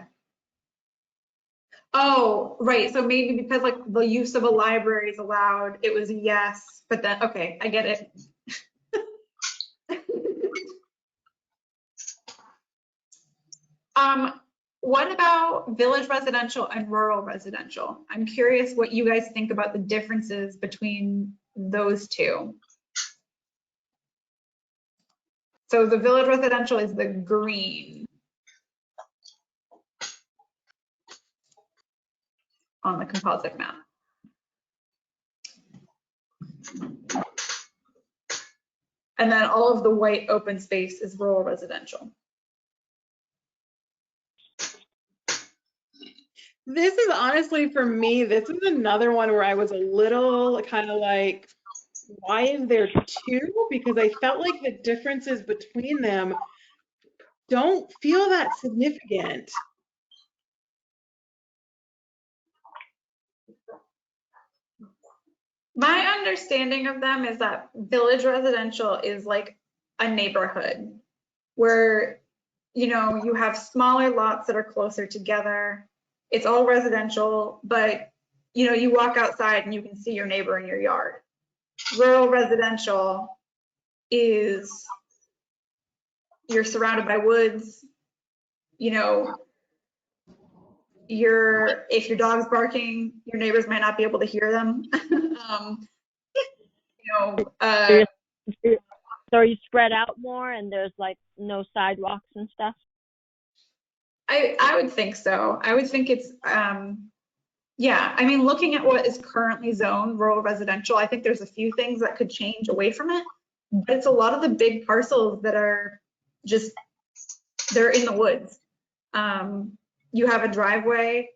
Oh, right. So maybe because like the use of a library is allowed, it was a yes, but then, okay, I get it. What about village residential and rural residential? I'm curious what you guys think about the differences between those two. So the village residential is the green on the composite map. And then all of the white open space is rural residential. This is honestly, for me, this is another one where I was a little kind of like, why is there two? Because I felt like the differences between them don't feel that significant. My understanding of them is that village residential is like a neighborhood where, you know, you have smaller lots that are closer together. It's all residential, but, you know, you walk outside and you can see your neighbor in your yard. Rural residential is you're surrounded by woods, you know, if your dog's barking, your neighbors might not be able to hear them. So are you spread out more and there's like no sidewalks and stuff? I would think so. I would think it's, yeah, I mean, looking at what is currently zoned rural residential, I think there's a few things that could change away from it, but it's a lot of the big parcels that are just, they're in the woods. You have a driveway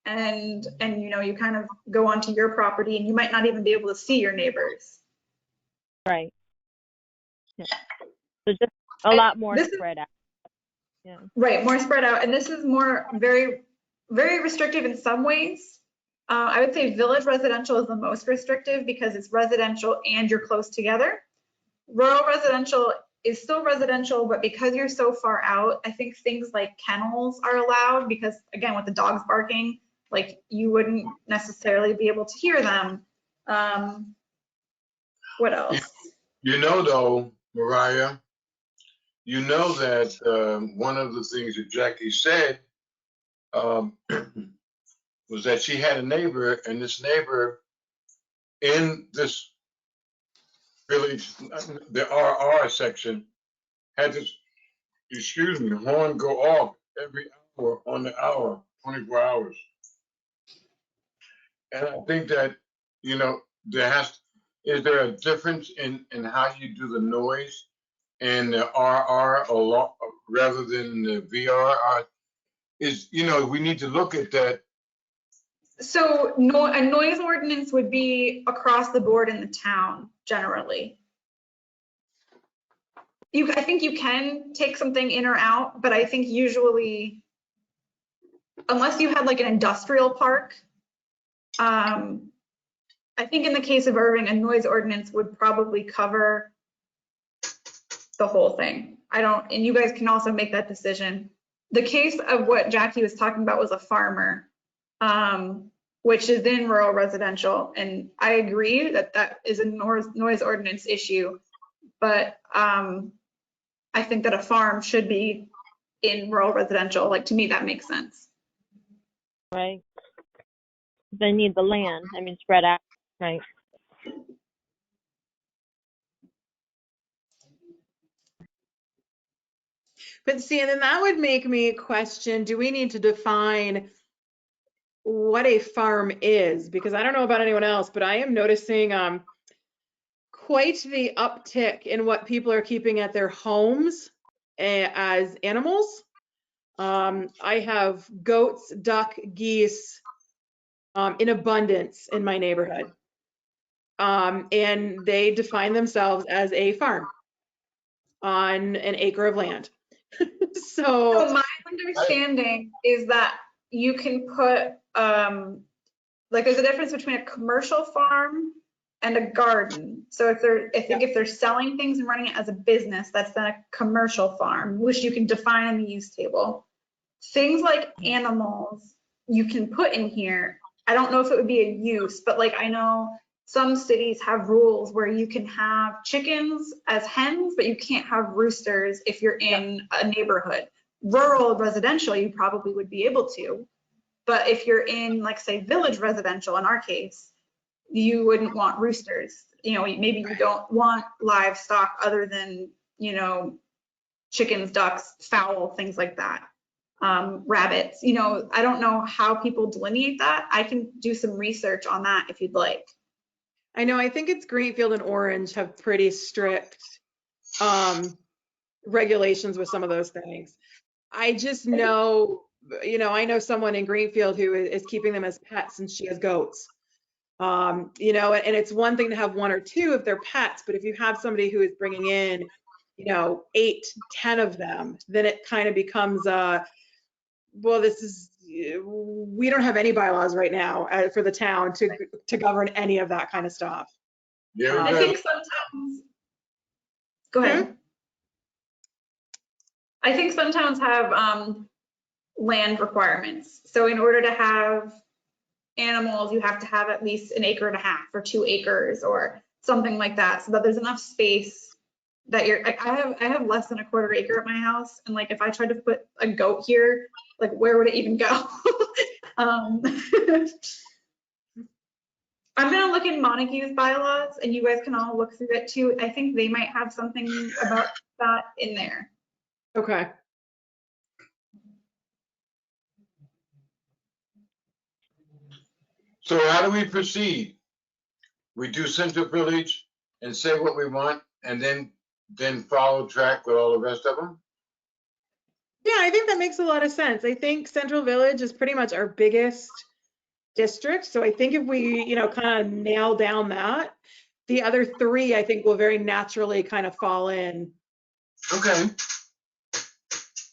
and you know, you kind of go onto your property and you might not even be able to see your neighbors. Right. Yeah. So just a lot more spread out. Yeah. Right, more spread out. And this is more very, very restrictive in some ways. I would say village residential is the most restrictive because it's residential and you're close together. Rural residential is still residential, but because you're so far out, I think things like kennels are allowed because, again, with the dogs barking, like you wouldn't necessarily be able to hear them. What else? You know, though, Mariah, you know that one of the things that Jackie said was that she had a neighbor, and this neighbor in this village, the RR section, had this, excuse me, horn go off every hour on the hour, 24 hours. And I think that, you know, is there a difference in how you do the noise in the RR a lot rather than the VR? You know, we need to look at that. So a noise ordinance would be across the board in the town generally. I think you can take something in or out, but I think usually, unless you had like an industrial park, I think in the case of Irving, a noise ordinance would probably cover the whole thing. And you guys can also make that decision. The case of what Jackie was talking about was a farmer, which is in rural residential. And I agree that that is a noise ordinance issue, but I think that a farm should be in rural residential. Like, to me, that makes sense. Right. They need the land. I mean, spread out. Right. But see, and then that would make me question, do we need to define what a farm is? Because I don't know about anyone else, but I am noticing quite the uptick in what people are keeping at their homes as animals. I have goats, duck, geese in abundance in my neighborhood. And they define themselves as a farm on an acre of land. So my understanding is that you can put, like, there's a difference between a commercial farm and a garden. So if they're selling things and running it as a business, that's then a commercial farm, which you can define in the use table. Things like animals, you can put in here. I don't know if it would be a use, but like, I know some cities have rules where you can have chickens as hens, but you can't have roosters if you're in a neighborhood. rural residential, you probably would be able to. But if you're in, like, say, village residential, in our case, you wouldn't want roosters. You know, maybe you don't want livestock other than, you know, chickens, ducks, fowl, things like that. Rabbits, you know, I don't know how people delineate that. I can do some research on that if you'd like. I know, I think it's Greenfield and Orange have pretty strict regulations with some of those things. I just know, you know, I know someone in Greenfield who is keeping them as pets and she has goats. You know, and it's one thing to have one or two if they're pets, but if you have somebody who is bringing in, you know, 8, 10 of them, then it kind of becomes, well, we don't have any bylaws right now for the town to govern any of that kind of stuff. You ever I got- think sometimes, go ahead. I think some towns have land requirements. So in order to have animals, you have to have at least 1.5 acres or 2 acres or something like that, so that there's enough space that you're, like, I have less than 1/4 acre at my house, and like if I tried to put a goat here, like where would it even go? I'm gonna look in Montague's bylaws, and you guys can all look through it too. I think they might have something about that in there. Okay. So how do we proceed? We do Central Village and say what we want and then follow track with all the rest of them? Yeah, I think that makes a lot of sense. I think Central Village is pretty much our biggest district. So I think if we, you know, kind of nail down that, the other 3, I think will very naturally kind of fall in. Okay.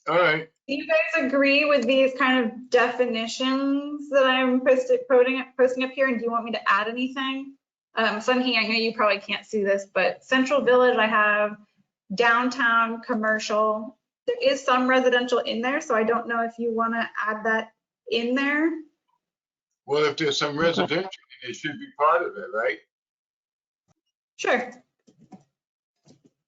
All right. Do you guys agree with these kind of definitions that I'm posting up here? And do you want me to add anything? Sunny, I know you probably can't see this, but Central Village, I have downtown commercial. There is some residential in there, so I don't know if you want to add that in there. Well, if there's some residential, it should be part of it, right? Sure.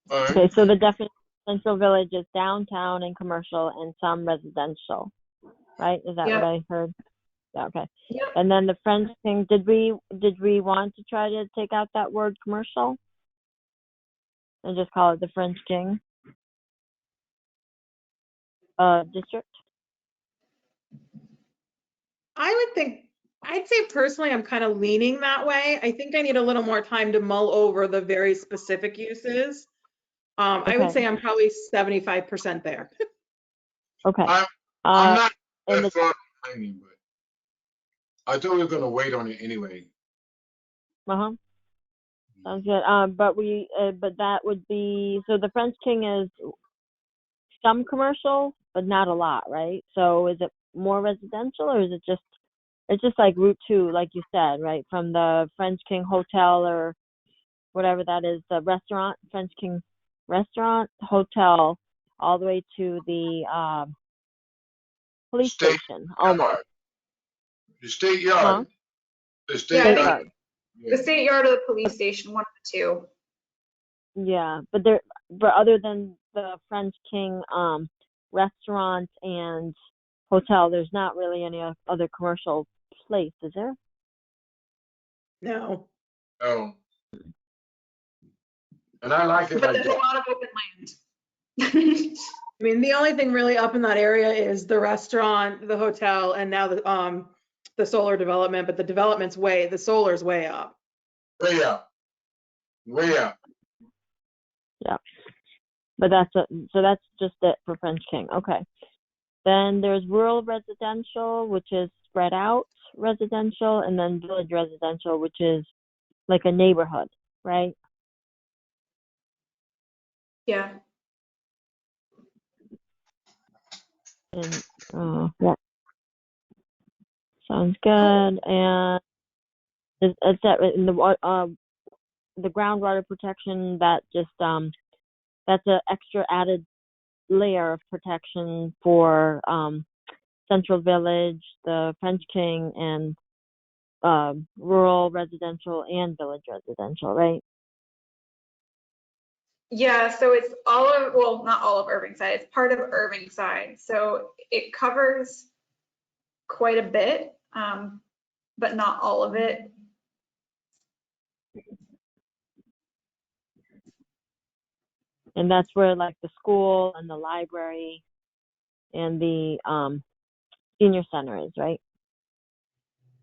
All right. Okay, so the definition of Central Village is downtown and commercial and some residential, right? Is that Yep. what I heard? Yeah, okay. Yep. And then the French King, did we want to try to take out that word commercial? And just call it the French King district? I'd say personally, I'm kind of leaning that way. I think I need a little more time to mull over the very specific uses. I would Okay. say I'm probably 75% there. Okay. I'm not and that far behind, but I thought we were gonna wait on it anyway. Uh-huh. Sounds good. But that would be, so the French King is some commercial, but not a lot, right? So is it more residential or is it just, it's just like Route 2, like you said, right? From the French King Hotel or whatever that is, the restaurant, French King Restaurant, Hotel, all the way to the police State station, almost. The state Huh? yard. The state Yeah, I State think yard. the state yard or the police station, one of the two. Yeah, but other than the French King restaurant and hotel, there's not really any other commercial place, is there? No. Oh. And I like it But like there's a that. lot of open land. I mean, the only thing really up in that area is the restaurant, the hotel, and now the solar development, but the solar's way up. Way up. Way up. But so that's just it for French King. Okay. Then there's rural residential, which is spread out residential, and then village residential, which is like a neighborhood, right? Yeah. And yeah, sounds good. And is that in the groundwater protection? That just that's an extra added layer of protection for Central Village, the French King, and rural residential and village residential, right? Yeah, so it's all of, well, not all of Irving side, it's part of Irving side. So it covers quite a bit, but not all of it. And that's where like the school and the library and the senior center is, right?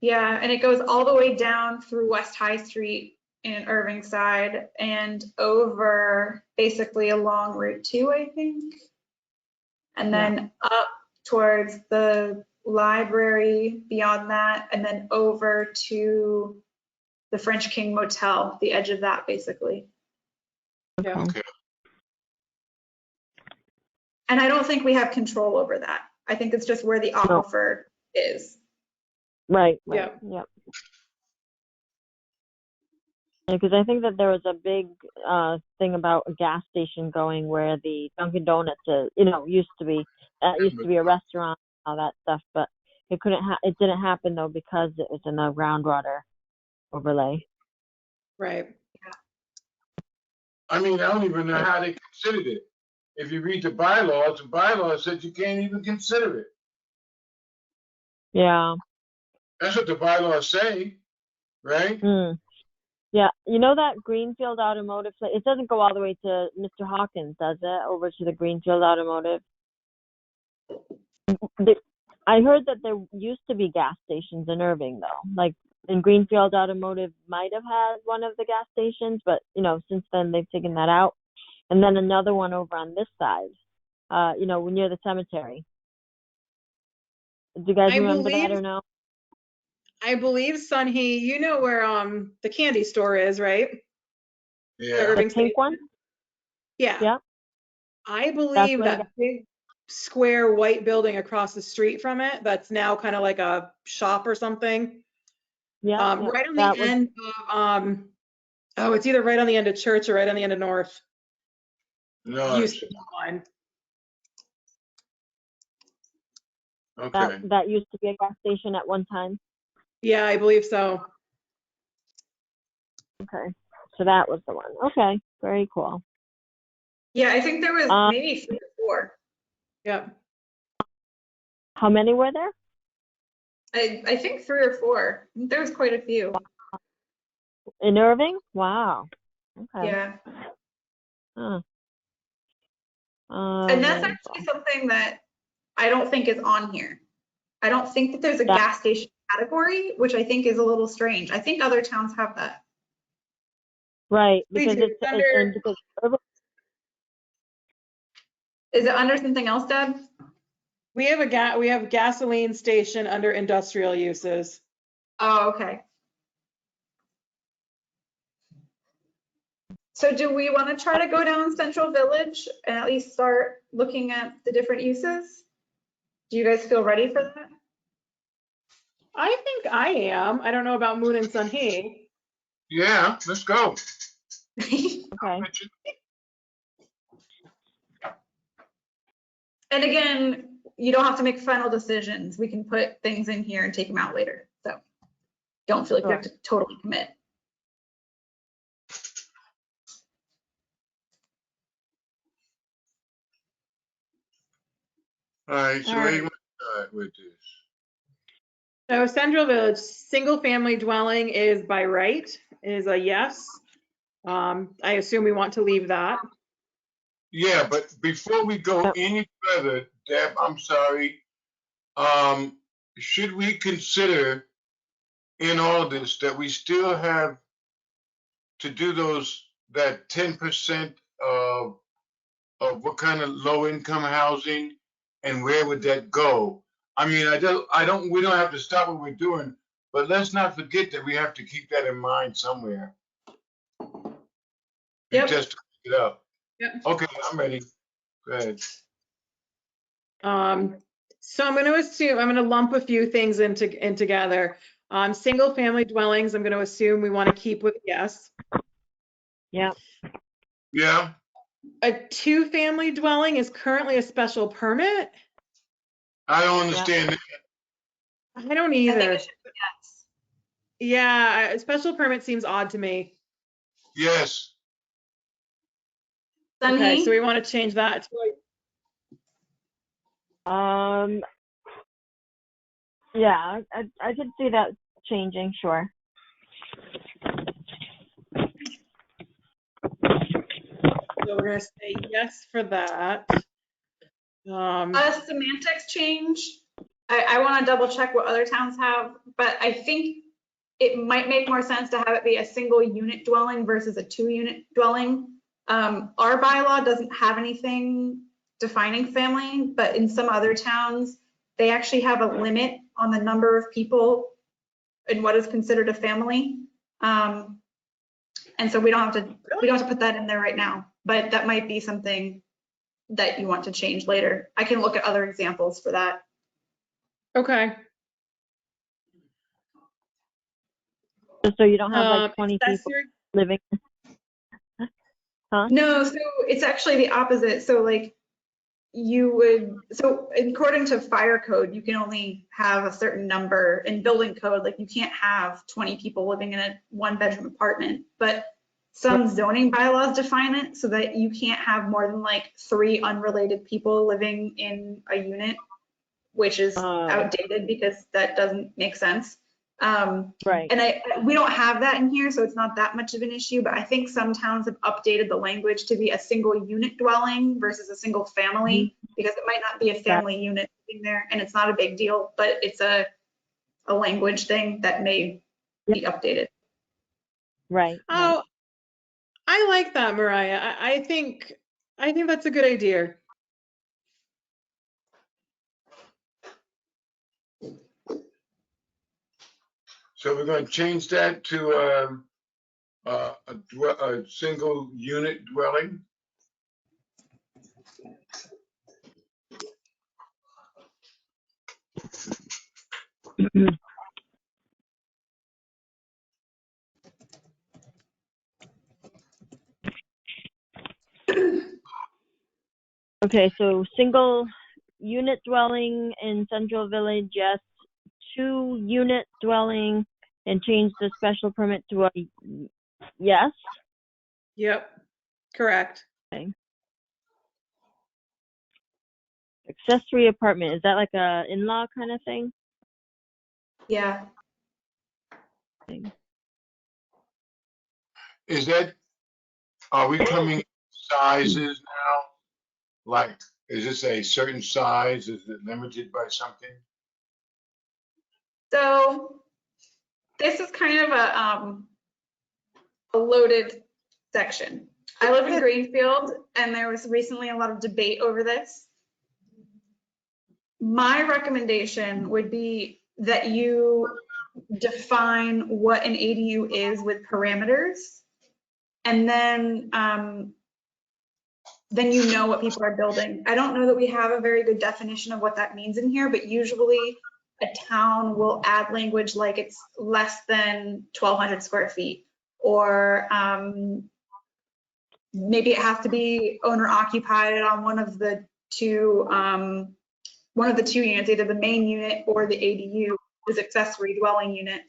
Yeah, and it goes all the way down through West High Street in Irving side and over basically along Route 2, I think. And then up towards the library beyond that, and then over to the French King Motel, the edge of that basically. Yeah. Okay. And I don't think we have control over that. I think it's just where the aquifer is. Right. Yeah. Yep. Because I think that there was a big thing about a gas station going where the Dunkin' Donuts, used to be. That used to be a restaurant, all that stuff, but it it didn't happen though because it was in a groundwater overlay. Right. I mean, I don't even know how they considered it. If you read the bylaws said you can't even consider it. Yeah. That's what the bylaws say, right? Mm. Yeah. You know that Greenfield Automotive place? It doesn't go all the way to Mr. Hawkins, does it? Over to the Greenfield Automotive. I heard that there used to be gas stations in Irving though. Like in Greenfield Automotive might have had one of the gas stations, but since then they've taken that out. And then another one over on this side, near the cemetery. Do you guys I remember believe- that or no? I believe Sunhee, you know where the candy store is, right? The Yeah. Irving The pink Station? one? Yeah. Yeah. I believe where that big square white building across the street from it, that's now kind of like a shop or something. Yeah. Right on that the was- end of, it's either right on the end of Church or right on the end of North. No. Used to be one. Okay. that used to be a gas station at one time. Yeah, I believe so. Okay. So that was the one. Okay. Very cool. Yeah, I think there was maybe 3 or 4. Yeah. How many were there? I think 3 or 4. There was quite a few. In Irving? Wow. Okay. Yeah. Huh. And that's actually something that I don't think is on here. I don't think that there's a Yeah. gas station category, which I think is a little strange. I think other towns have that. Right, We because do. it's Under- and because Irving, Is it under something else, Deb? We have gasoline station under industrial uses. Oh, okay. So do we want to try to go down Central Village and at least start looking at the different uses? Do you guys feel ready for that? I think I am. I don't know about Moon and Sunhee. Yeah, let's go. okay. And again, you don't have to make final decisions. We can put things in here and take them out later. So don't feel like you have to totally commit. All right, so All where right. you want to start with this? So Central Village, single family dwelling is by right, is a yes. I assume we want to leave that. Yeah, but before we go any further, Deb, I'm sorry. Should we consider in all this that we still have to do that 10% of what kind of low income housing and where would that go? I mean, we don't have to stop what we're doing, but let's not forget that we have to keep that in mind somewhere. Yep. Just to pick it up. Yep. Okay, I'm ready. Go ahead. So I'm going to lump a few things in together. Single family dwellings, I'm going to assume we want to keep with yes. Yeah. Yeah. A 2-family dwelling is currently a special permit. I don't understand that. I don't I think either. it should be yes. Yeah, a special permit seems odd to me. Yes. Okay, so Sunny, we want to change that to Yeah, I could see that changing, sure. so we're gonna say yes for that. a semantics change. I want to double check what other towns have, but I think it might make more sense to have it be a single unit dwelling versus a 2-unit dwelling. Our bylaw doesn't have anything defining family, but in some other towns, they actually have a limit on the number of people and what is considered a family. And so we don't have to put that in there right now, but that might be something that you want to change later. I can look at other examples for that. Okay. Just so you don't have like 20 people Accessory- living. No, so it's actually the opposite. So like so according to fire code, you can only have a certain number. In building code, like you can't have 20 people living in a 1-bedroom apartment, but some zoning bylaws define it so that you can't have more than like 3 unrelated people living in a unit, which is outdated because that doesn't make sense. Right. And we don't have that in here, so it's not that much of an issue, but I think some towns have updated the language to be a single unit dwelling versus a single family, because it might not be a family unit in there, and it's not a big deal, but it's a language thing that may be updated. Right. Oh, I like that, Mariah. I think that's a good idea. So we're going to change that to a single unit dwelling. Okay, so single unit dwelling in Central Village, yes. 2-unit dwelling, and change the special permit to a yes. Yep, correct. Okay. Accessory apartment, is that like a in-law kind of thing? Yeah. Is that, are we coming sizes now? Like, is this a certain size? Is it limited by something? So this is kind of a loaded section. I live in Greenfield, and there was recently a lot of debate over this. My recommendation would be that you define what an ADU is with parameters, and then you know what people are building. I don't know that we have a very good definition of what that means in here, but usually a town will add language like it's less than 1,200 square feet, or maybe it has to be owner occupied on one of the two units, either the main unit or the ADU, is accessory dwelling unit.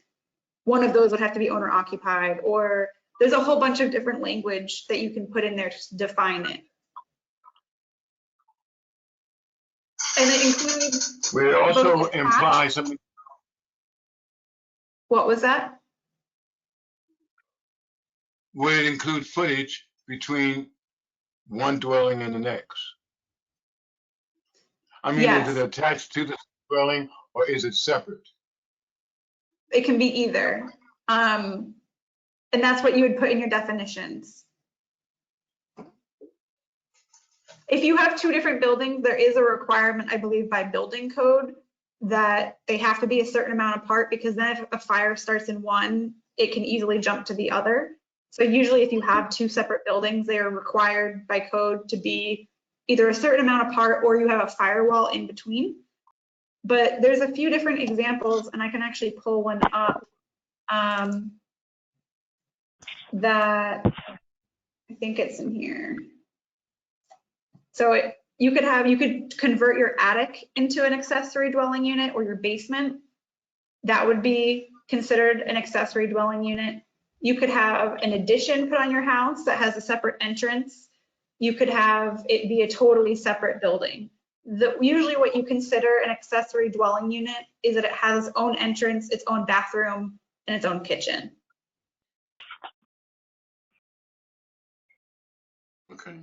One of those would have to be owner occupied, or there's a whole bunch of different language that you can put in there to define it. And it includes. Would it also both imply something? What was that? Would it include footage between one dwelling and the next? I mean, Yes. is it attached to the dwelling or is it separate? It can be either. And that's what you would put in your definitions. If you have 2 different buildings, there is a requirement, I believe, by building code that they have to be a certain amount apart, because then if a fire starts in one, it can easily jump to the other. So usually if you have 2 separate buildings, they are required by code to be either a certain amount apart or you have a firewall in between. But there's a few different examples, and I can actually pull one up that I think it's in here. So you could convert your attic into an accessory dwelling unit, or your basement. That would be considered an accessory dwelling unit. You could have an addition put on your house that has a separate entrance. you could have it be a totally separate building. Usually what you consider an accessory dwelling unit is that it has its own entrance, its own bathroom, and its own kitchen. Okay.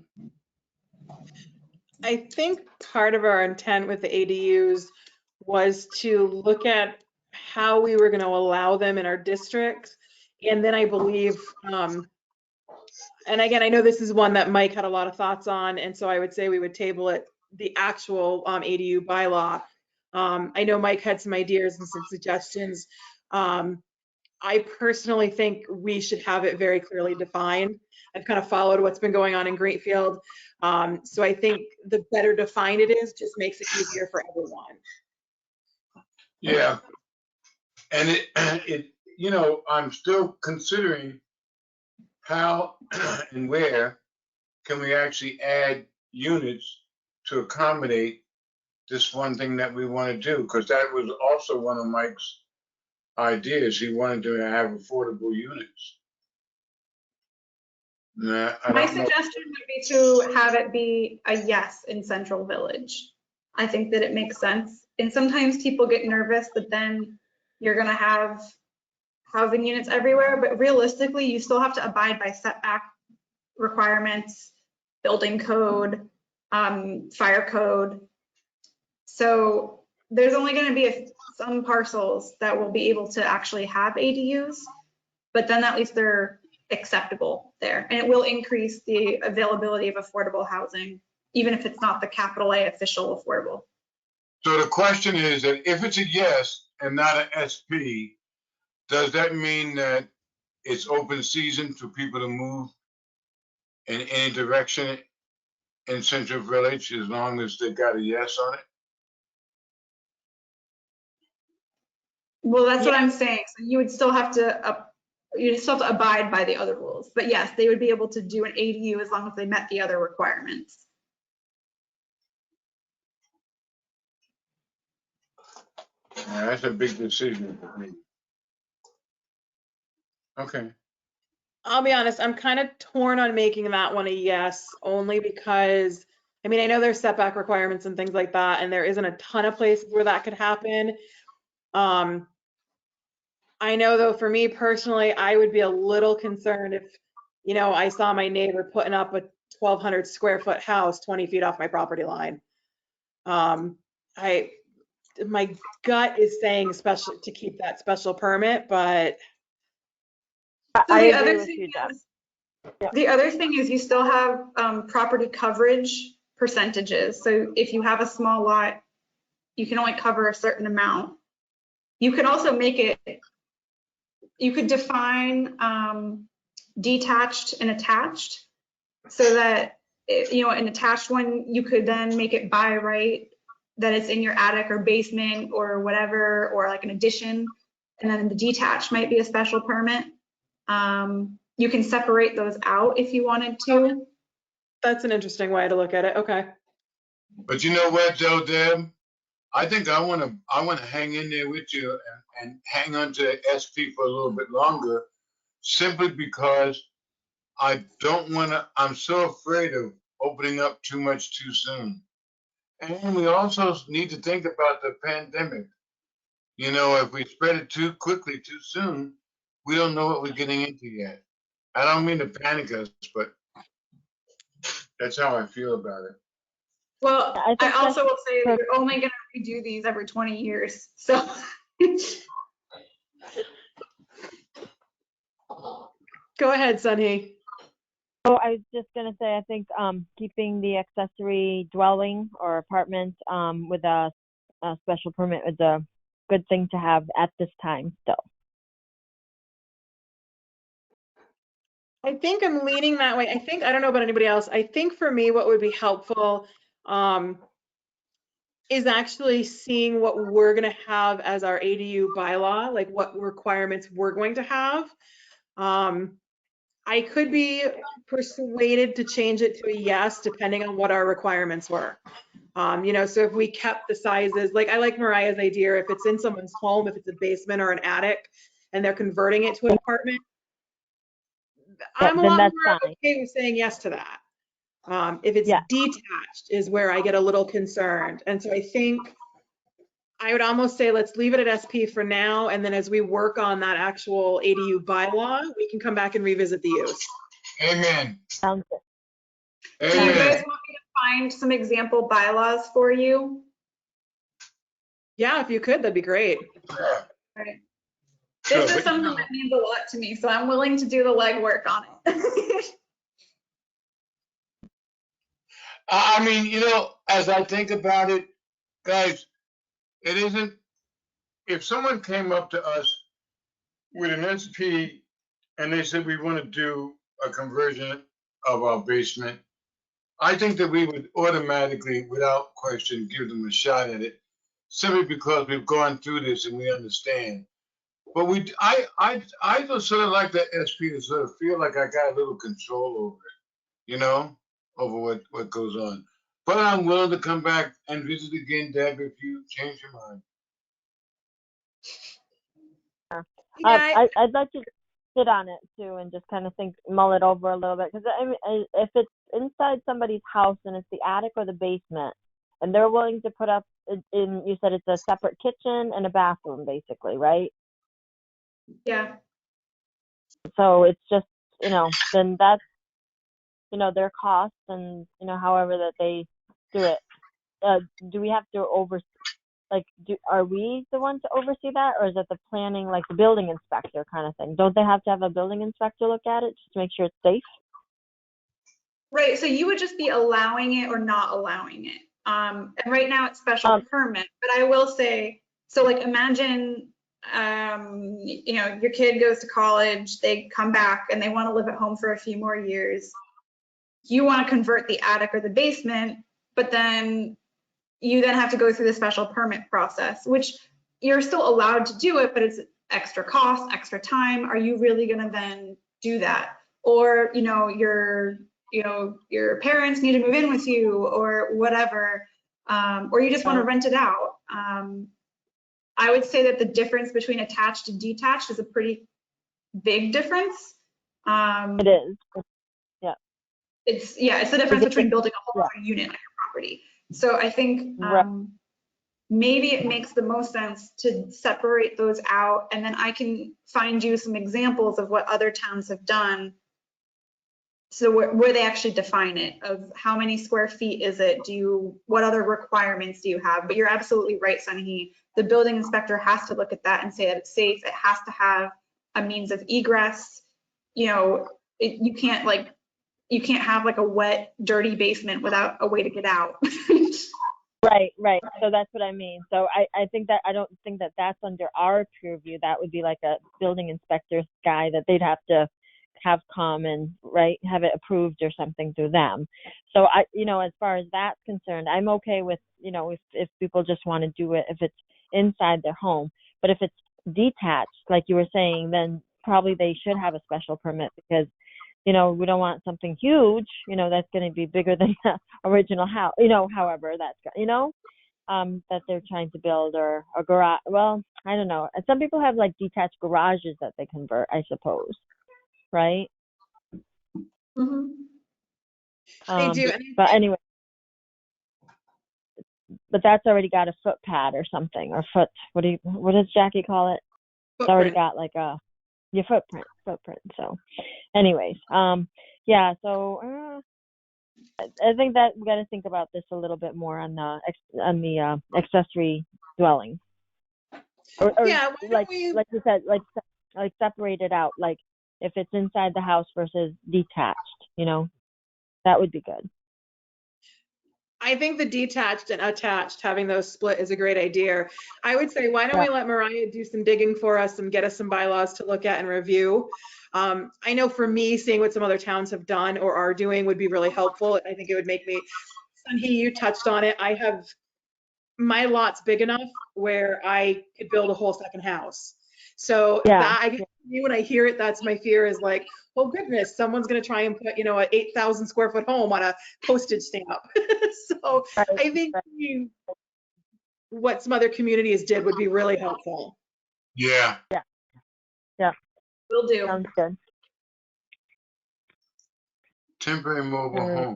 I think part of our intent with the ADUs was to look at how we were going to allow them in our district. And then I believe, and again, I know this is one that Mike had a lot of thoughts on, and so I would say we would table it, the actual ADU bylaw. I know Mike had some ideas and some suggestions. I personally think we should have it very clearly defined. I've kind of followed what's been going on in Greenfield. So I think the better defined it is, just makes it easier for everyone. Yeah. And it, you know, I'm still considering how and where can we actually add units to accommodate this one thing that we want to do, because that was also one of Mike's ideas. He wanted to have affordable units. Nah, I My don't know. suggestion would be to have it be a yes in Central Village. I think that it makes sense. And sometimes people get nervous that then you're gonna have housing units everywhere, but realistically, you still have to abide by setback requirements, building code, fire code. So there's only gonna be some parcels that will be able to actually have ADUs, but then at least they're acceptable there. And it will increase the availability of affordable housing, even if it's not the capital A official affordable. So the question is that if it's a yes and not an SP, does that mean that it's open season for people to move in any direction in Central Village as long as they got a yes on it? Well, that's what I'm saying. So you would still have to, you'd still have to abide by the other rules. But yes, they would be able to do an ADU as long as they met the other requirements. Yeah, that's a big decision for me. Okay. I'll be honest, I'm kind of torn on making that one a yes, only because, I mean, I know there's setback requirements and things like that, and there isn't a ton of places where that could happen. I know though, for me personally, I would be a little concerned if, you know, I saw my neighbor putting up a 1,200 square foot house 20 feet off my property line. My gut is saying special, to keep that special permit, but So I the agree other with thing you, Deb. is, the other thing is you still have property coverage percentages. So if you have a small lot, you can only cover a certain amount. You could also make it, you could define detached and attached so that, you know, an attached one, you could then make it by right, that it's in your attic or basement or whatever, or like an addition. And then the detached might be a special permit. You can separate those out if you wanted to. that's an interesting way to look at it. Okay. But you know what, though, Deb? I think I want to hang in there with you and hang on to SP for a little bit longer, simply because I don't want to. I'm so afraid of opening up too much too soon. And we also need to think about the pandemic. You know, if we spread it too quickly too soon, we don't know what we're getting into yet. I don't mean to panic us, but that's how I feel about it. Well, I I think also will say that that's- you're only going to redo these every 20 years. So Go ahead, Sunny. Oh, I was just gonna say, I think keeping the accessory dwelling or apartment with a special permit is a good thing to have at this time still. I think I'm leaning that way. I don't know about anybody else. I think for me, what would be helpful is actually seeing what we're going to have as our ADU bylaw, like what requirements we're going to have. I could be persuaded to change it to a yes, depending on what our requirements were. You know, so if we kept the sizes, like I like Mariah's idea, if it's in someone's home, if it's a basement or an attic, and they're converting it to an apartment, I'm a then lot that's more fine. okay with saying yes to that. If it's Yeah. detached is where I get a little concerned. And so I think I would almost say, let's leave it at SP for now. And then as we work on that actual ADU bylaw, we can come back and revisit the use. Amen. Sounds good. Do you guys Amen. want me to find some example bylaws for you? Yeah, if you could, that'd be great. Yeah. Right. Sure, This is but, something that means a lot to me, so I'm willing to do the legwork on it. I mean, as I think about it, guys, it isn't, if someone came up to us with an SP and they said we want to do a conversion of our basement, I think that we would automatically, without question, give them a shot at it, simply because we've gone through this and we understand. But I just sort of like the SP to sort of feel like I got a little control over it, over what goes on. But I'm willing to come back and visit again, Deb, if you change your mind. Yeah, I'd like to sit on it too and just kind of mull it over a little bit. Because I mean, if it's inside somebody's house and it's the attic or the basement, and they're willing to put up you said it's a separate kitchen and a bathroom, basically, right? Yeah. So it's just, then that's, their cost and, however that they do it. Do we have to are we the one to oversee that, or is it the planning, like the building inspector kind of thing? Don't they have to have a building inspector look at it just to make sure it's safe? Right, so you would just be allowing it or not allowing it. And right now it's special permit, but I will say, so like imagine, your kid goes to college, they come back and they want to live at home for a few more years. You want to convert the attic or the basement, but then you then have to go through the special permit process, which you're still allowed to do it, but it's extra cost, extra time. Are you really going to then do that? Or, your parents need to move in with you or whatever, or you just want to rent it out. I would say that the difference between attached and detached is a pretty big difference. It is. It's the difference between building a whole other unit on your property. So I think maybe it makes the most sense to separate those out, and then I can find you some examples of what other towns have done. So where they actually define it, of how many square feet is it? What other requirements do you have? But you're absolutely right, Sunny. The building inspector has to look at that and say that it's safe. It has to have a means of egress. You can't have like a wet, dirty basement without a way to get out. Right. So that's what I mean. So I think that, I don't think that that's under our purview. That would be like a building inspector's guy that they'd have to have come and have it approved or something through them. So as far as that's concerned, I'm okay with, if people just want to do it, if it's inside their home. But if it's detached, like you were saying, then probably they should have a special permit, because we don't want something huge, that's going to be bigger than the original house, however that's, that they're trying to build, or a garage. Well, I don't know. And some people have like detached garages that they convert, I suppose. Right? Mm-hmm. they do. But anyway, but that's already got a foot pad or something, or what does Jackie call it? It's already got like your footprint. So anyways, so I think that we got to think about this a little bit more on the accessory dwelling. Or like you said, like separate it out, like if it's inside the house versus detached, that would be good. I think the detached and attached, having those split, is a great idea. I would say, why don't we let Mariah do some digging for us and get us some bylaws to look at and review? I know for me, seeing what some other towns have done or are doing would be really helpful. I think it would make me, Sunhee, you touched on it. My lot's big enough where I could build a whole second house. So when I hear it, that's my fear, is like, oh goodness, someone's going to try and put, a 8,000 square foot home on a postage stamp. So I think what some other communities did would be really helpful. Yeah. Will do. Sounds good. Temporary mobile home.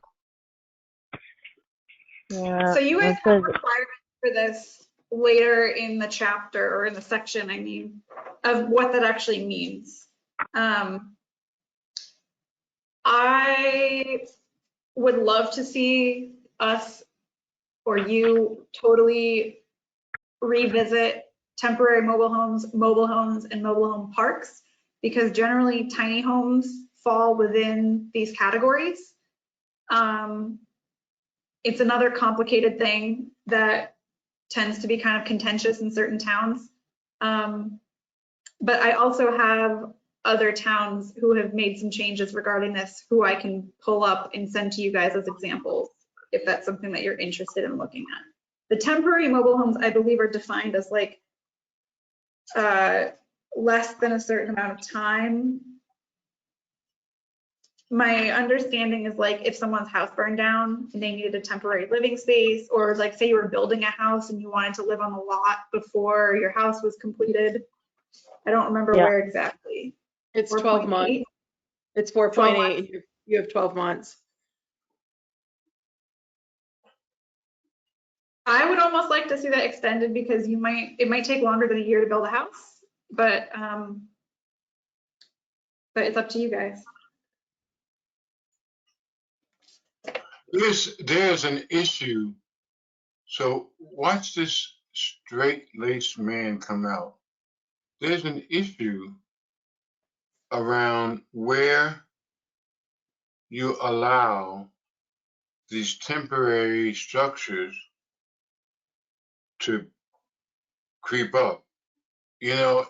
Yeah. So you guys it have says- requirements for this later in the chapter, or in the section, I mean, of what that actually means. I would love to see us or you totally revisit temporary mobile homes, and mobile home parks, because generally tiny homes fall within these categories. It's another complicated thing that tends to be kind of contentious in certain towns. But I also have other towns who have made some changes regarding this, who I can pull up and send to you guys as examples, if that's something that you're interested in looking at. The temporary mobile homes, I believe, are defined as like less than a certain amount of time. My understanding is like if someone's house burned down and they needed a temporary living space, or like say you were building a house and you wanted to live on the lot before your house was completed. I don't remember Yeah. where exactly. It's 12 months. 4.8? It's 12 4.8. You have 12 months. I would almost like to see that extended, because it might take longer than a year to build a house, but it's up to you guys. There's an issue. So watch this straight-laced man come out. There's an issue around where you allow these temporary structures to creep up. You know,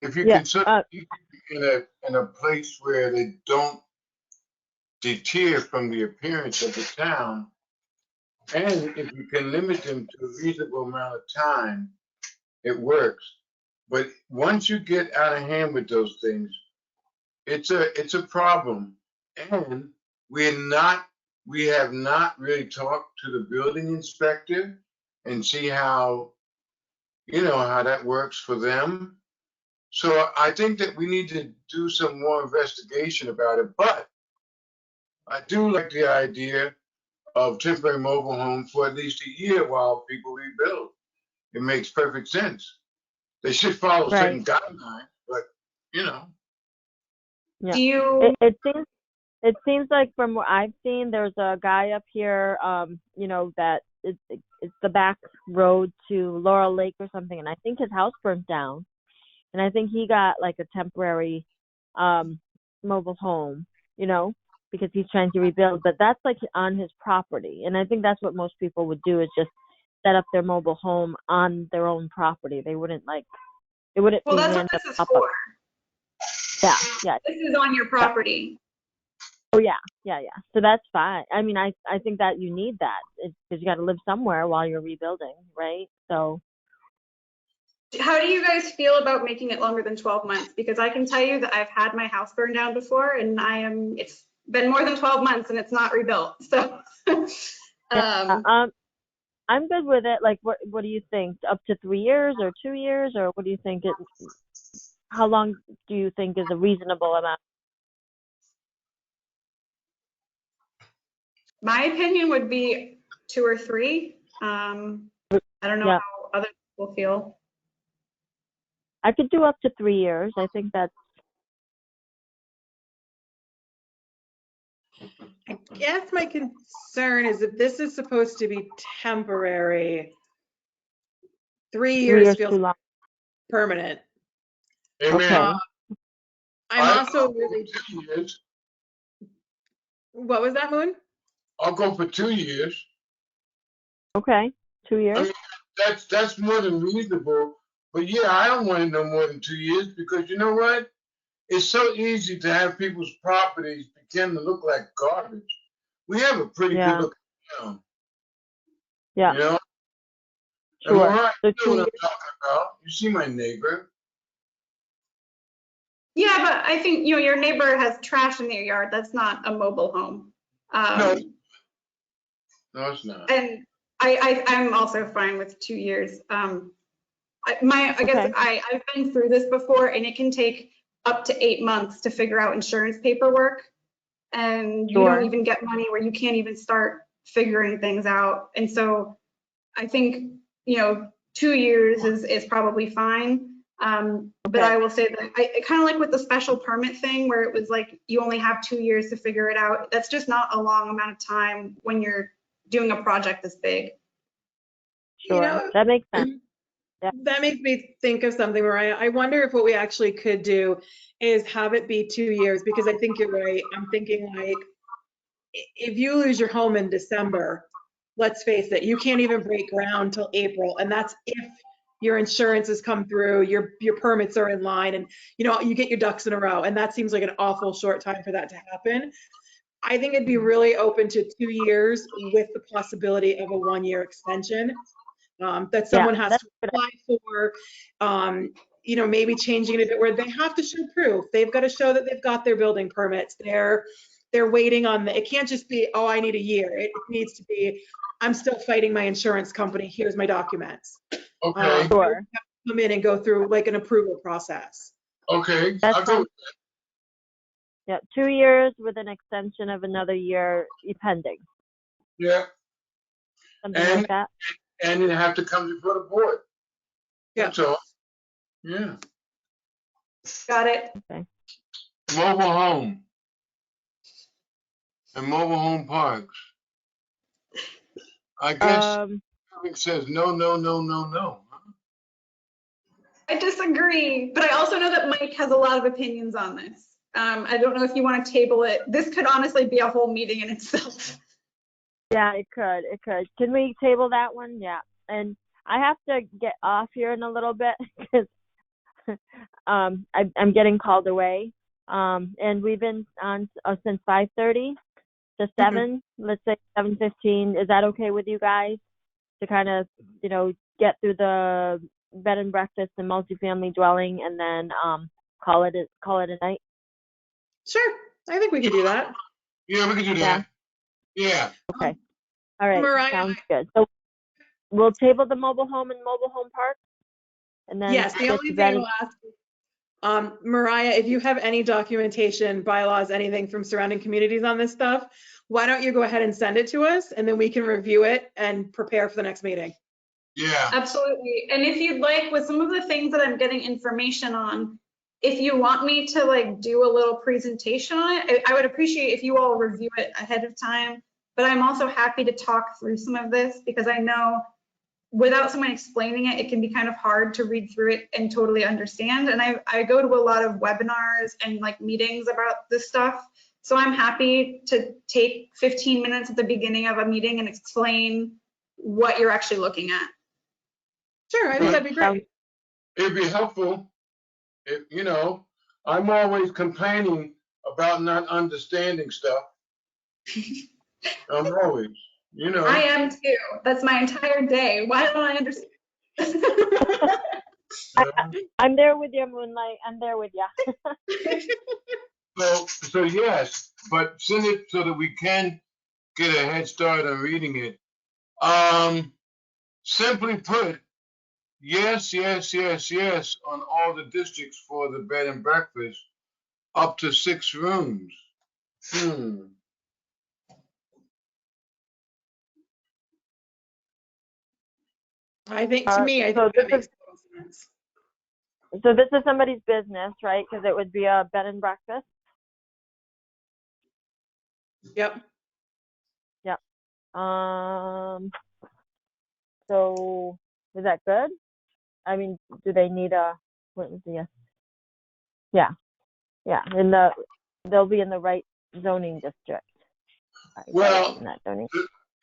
if you Yeah, consider in a place where they don't deter from the appearance of the town, and if you can limit them to a reasonable amount of time, it works. But once you get out of hand with those things, it's a problem. And we have not really talked to the building inspector and see how that works for them. So I think that we need to do some more investigation about it. But I do like the idea of temporary mobile homes for at least a year while people rebuild. It makes perfect sense. They should follow Right. certain guidelines, but Yeah. Do you, It seems like from what I've seen, there's a guy up here, that it's the back road to Laurel Lake or something, and I think his house burnt down, and I think he got like a temporary mobile home, because he's trying to rebuild, but that's like on his property, and I think that's what most people would do, is just set up their mobile home on their own property. They wouldn't it wouldn't well, be that's what random this is pop-up. for. Yeah. This is on your property. Oh yeah. So that's fine. I mean, I think that you need that, because you got to live somewhere while you're rebuilding, right? So How do you guys feel about making it longer than 12 months? Because I can tell you that I've had my house burned down before, and it's been more than 12 months and it's not rebuilt. So, I'm good with it. Like, what do you think? Up to 3 years or 2 years, or what do you think? How long do you think is a reasonable amount? my opinion would be 2 or 3. I don't know Yeah. how other people feel. I could do up to 3 years. I think that's I guess my concern is if this is supposed to be temporary, 3 3 years years feels too long. permanent. amen. Okay. I'm also I'll go really, for 2 years. what was that, Moon? I'll go for 2 years. Okay. 2 I years. mean, that's more than reasonable. But yeah, I don't want it no more than 2 years, because you know what? It's so easy to have people's properties begin to look like garbage. We have a pretty Yeah. good looking town, Yeah. you know? Sure. Am I right? So You know 2 what years. I'm talking about. You see my neighbor. Yeah, but I think, your neighbor has trash in their yard. That's not a mobile home. No, it's not. And I'm also fine with 2 years. I guess Okay. I've been through this before, and it can take up to 8 months to figure out insurance paperwork. And you Sure. don't even get money, where you can't even start figuring things out. And so I think, 2 years is probably fine. But Okay. I will say that I kind of like with the special permit thing where it was like, you only have 2 years to figure it out. That's just not a long amount of time when you're doing a project this big. Sure. That makes sense. Yeah. That makes me think of something, Mariah. I wonder if what we actually could do is have it be 2 years, because I think you're right. I'm thinking like, if you lose your home in December, let's face it, you can't even break ground till April. And that's if your insurance has come through, your permits are in line, and you get your ducks in a row. And that seems like an awful short time for that to happen. I think it'd be really open to 2 years with the possibility of a 1-year extension. That someone has that's to good. apply for, maybe changing it a bit where they have to show proof. They've got to show that they've got their building permits. They're waiting on it can't just be, oh, I need a year. It needs to be, I'm still fighting my insurance company. Here's my documents. Okay, Sure. Have to come in and go through like an approval process. okay. That I'll go sounds- with Yeah, 2 years with an extension of another year pending, yeah, something And- like that. and you have to come before the board. Yeah. That's all. Yeah. Got it? Mobile home. And mobile home parks. I guess it says no, no, no, no, no. I disagree, but I also know that Mike has a lot of opinions on this. I don't know if you want to table it. This could honestly be a whole meeting in itself. Yeah, it could. Can we table that one? Yeah. And I have to get off here in a little bit because I'm getting called away. And we've been on since 5:30 to 7, let's say 7:15. Is that okay with you guys to kind of, get through the bed and breakfast and multifamily dwelling and then call it a night? Sure. I think we can do that. Yeah, we can do that. Yeah. Okay. All right. Mariah, Sounds good. So we'll table the mobile home and mobile home park. And then Yes, the get only to thing bed I'll ask, Mariah, if you have any documentation, bylaws, anything from surrounding communities on this stuff, why don't you go ahead and send it to us, and then we can review it and prepare for the next meeting. Yeah. Absolutely. And if you'd like, with some of the things that I'm getting information on, if you want me to like do a little presentation on it, I would appreciate if you all review it ahead of time. But I'm also happy to talk through some of this because I know without someone explaining it, it can be kind of hard to read through it and totally understand. And I go to a lot of webinars and like meetings about this stuff. So I'm happy to take 15 minutes at the beginning of a meeting and explain what you're actually looking at. Sure, I think that'd be great. It'd be helpful. I'm always complaining about not understanding stuff. I'm always, I am too. That's my entire day. Why don't I understand? I'm there with you, Moonlight. I'm there with you. So yes, but send it so that we can get a head start on reading it. Simply put, yes, yes, yes, yes on all the districts for the bed and breakfast, up to 6 rooms. I think, to me, I So think that makes total sense. So this is somebody's business, right? Because it would be a bed and breakfast. Yep. So is that good? I mean, do they need what is the, yeah. And they'll be in the right zoning district. Well, In that zoning.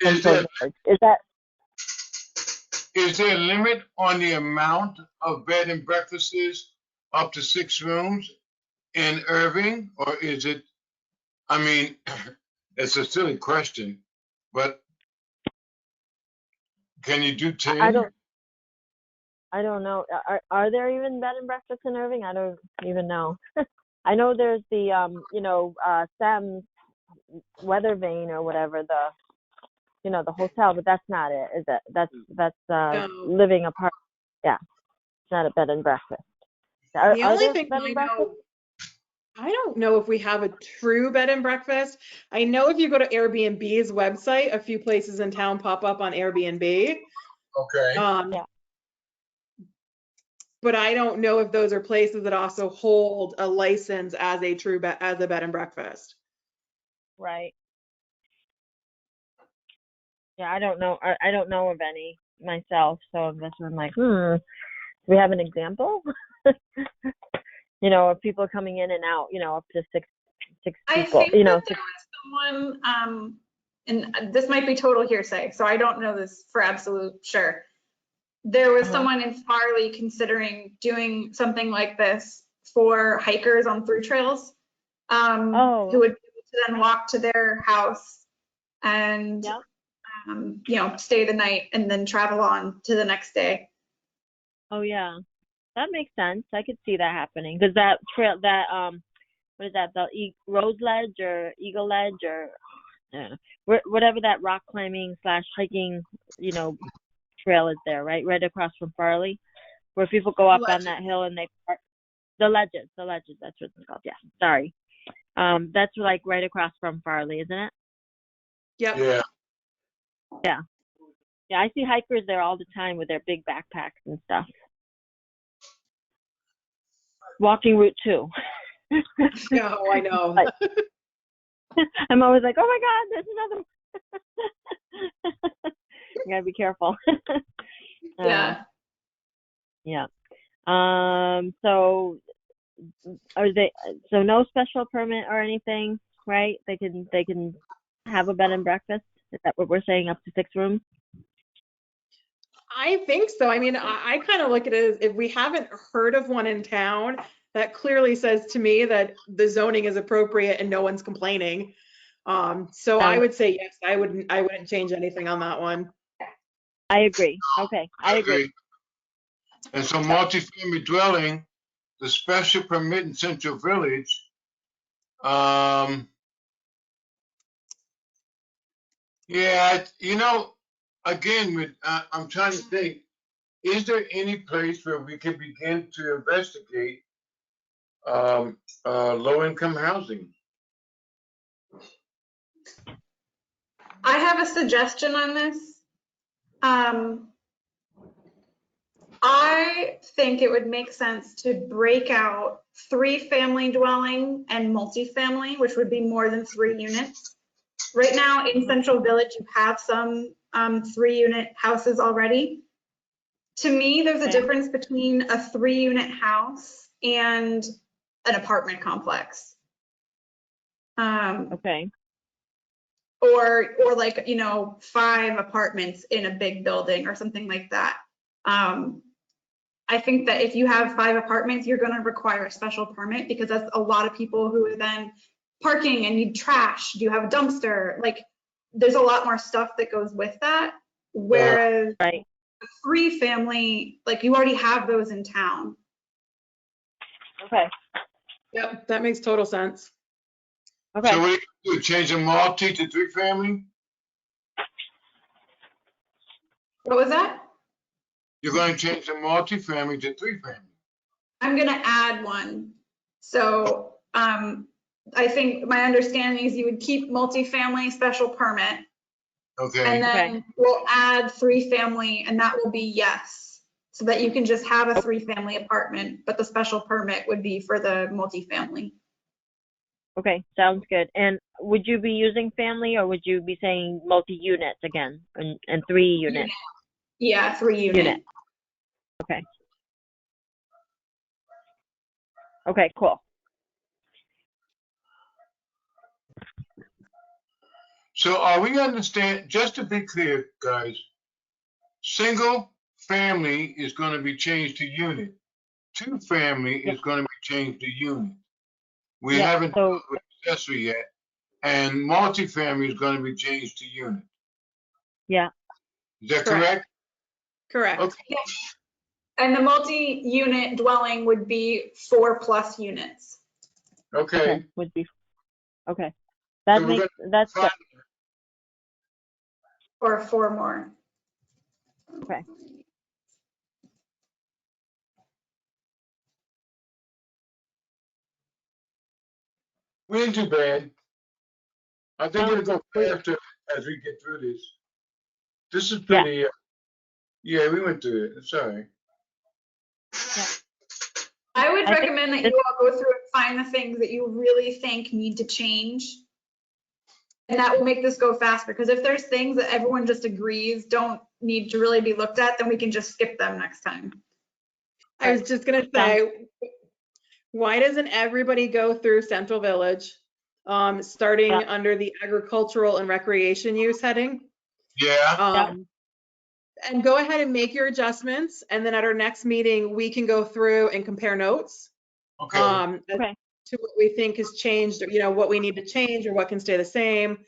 is there Is a limit on the amount of bed and breakfasts up to 6 rooms in Irving, or is it? I mean, it's a silly question, but can you do 10? I don't know. Are there even bed and breakfasts in Irving? I don't even know. I know there's the Sam's Weather Vane or whatever, the hotel, but that's not it, is it? That's No. living apart. Yeah, it's not a bed and breakfast. The only thing I know, I don't know if we have a true bed and breakfast. I know if you go to Airbnb's website, a few places in town pop up on Airbnb. Okay, Yeah. But I don't know if those are places that also hold a license as a true bed, as a bed and breakfast. Right. Yeah, I don't know. I don't know of any myself, so that's why I'm like, do we have an example? You know, of people coming in and out, you know, up to six I people, think you know, that there was someone, and this might be total hearsay, so I don't know this for absolute sure. There was Uh-huh. someone in Farley considering doing something like this for hikers on through trails, Oh. who would be able to then walk to their house and, Yeah. you know, stay the night and then travel on to the next day. Oh yeah, that makes sense. I could see that happening because that trail, that what is that? The Rose Ledge or Eagle Ledge or whatever that rock climbing / hiking, you know, trail is there, right? Right across from Farley, where people go up on that hill and they park. The ledges, that's what it's called. Yeah, sorry. That's like right across from Farley, isn't it? Yep. yeah. Yeah, I see hikers there all the time with their big backpacks and stuff. Walking route 2. Yeah, oh, I know. Like, I'm always like, oh my God, there's another one. You gotta be careful. Yeah. Yeah. So so no special permit or anything, right? They can have a bed and breakfast. Is that what we're saying? Up to 6 rooms? I think so. I mean, I kind of look at it as if we haven't heard of one in town, that clearly says to me that the zoning is appropriate and no one's complaining. So I would say yes, I wouldn't change anything on that one. I agree. Okay, I agree. And so multifamily dwelling, the special permit in Central Village, yeah, you know, again, I'm trying to think, is there any place where we can begin to investigate low-income housing? I have a suggestion on this. I think it would make sense to break out 3-family dwelling and multifamily, which would be more than 3 units. Right now in Central Village, you have some 3-unit houses already. To me, there's a Okay. difference between a 3-unit house and an apartment complex. Okay. Or like, you know, 5 apartments in a big building or something like that. I think that if you have 5 apartments, you're going to require a special permit because that's a lot of people who are then parking and need trash. Do you have a dumpster? Like, there's a lot more stuff that goes with that. Whereas Right. a 3-family, like you already have those in town. Okay. Yep, that makes total sense. Okay. So what do you do, change the multi to 3-family? What was that? You're going to change the multi-family to 3-family. I'm going to add one. So I think my understanding is you would keep multifamily special permit. Okay. And then we'll add 3-family, and that will be yes. So that you can just have a 3-family apartment, but the special permit would be for the multifamily. Okay, sounds good. And would you be using family or would you be saying multi-units again and 3 units? Yeah, 3-unit. Okay. Okay, cool. So are we understand, just to be clear, guys, single family is going to be changed to unit. 2-family is going to be changed to unit. We Yeah, haven't so- done with accessory yet. And multifamily is going to be changed to unit. Yeah. Is that correct? Correct. Okay. And the multi-unit dwelling would be 4+ units. Okay. Would be, okay. That So makes, that's good. Or 4 more. Okay. We didn't do bad. I think it'll go we- faster as we get through this. This is pretty, yeah, we went through it. It's all right. I would I think recommend that this- you all go through and find the things that you really think need to change. And that will make this go faster, because if there's things that everyone just agrees don't need to really be looked at, then we can just skip them next time. I was just gonna say, why doesn't everybody go through Central Village, starting Yeah. under the agricultural and recreation use heading? Yeah, And go ahead and make your adjustments, and then at our next meeting, we can go through and compare notes. okay. As Okay. to what we think has changed, or, what we need to change or what can stay the same.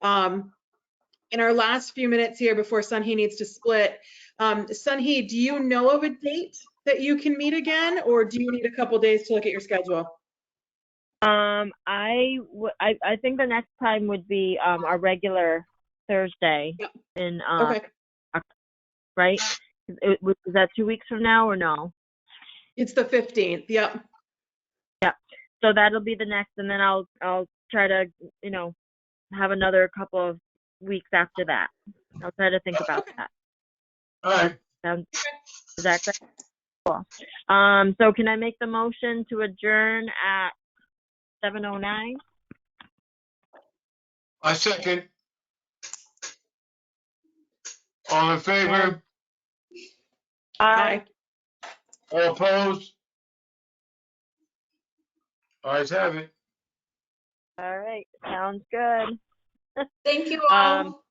In our last few minutes here before Sunhee needs to split, Sunhee, do you know of a date that you can meet again, or do you need a couple days to look at your schedule? I think the next time would be our regular Thursday Yep. in Okay, right? Is that 2 weeks from now or no? it's the 15th, yep. So that'll be the next, and then I'll try to have another couple of weeks after that. I'll try to think about that. All right. Is that correct? Cool. So can I make the motion to adjourn at 7:09? I second. All in favor? Aye. All opposed? Ayes have it. All right, sounds good. Thank you all.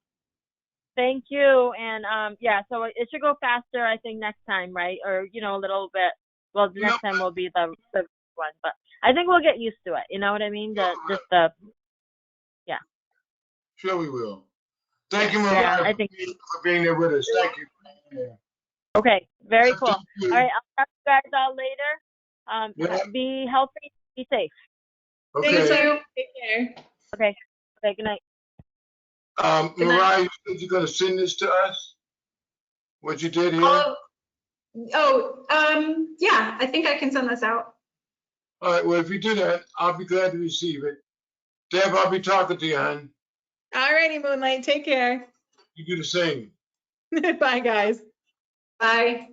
Thank you, and yeah, so it should go faster, I think, next time, right? Or a little bit. Well, the next time will be the one, but I think we'll get used to it. You know what I mean? Sure we will. Thank you, Yeah, Mariah, I think. for being there with us. Thank you. Yeah. Okay, very cool. Thank you. All right, I'll talk to you guys all later. Yeah. Be healthy, be safe. Okay. Thank you. Take care. Okay, good night. Good night. Mariah, you said you're gonna send this to us? What you did here? Yeah, I think I can send this out. All right, well, if you do that, I'll be glad to receive it. Deb, I'll be talking to you, hon. All righty, Moonlight, take care. You do the same. Bye, guys. Bye.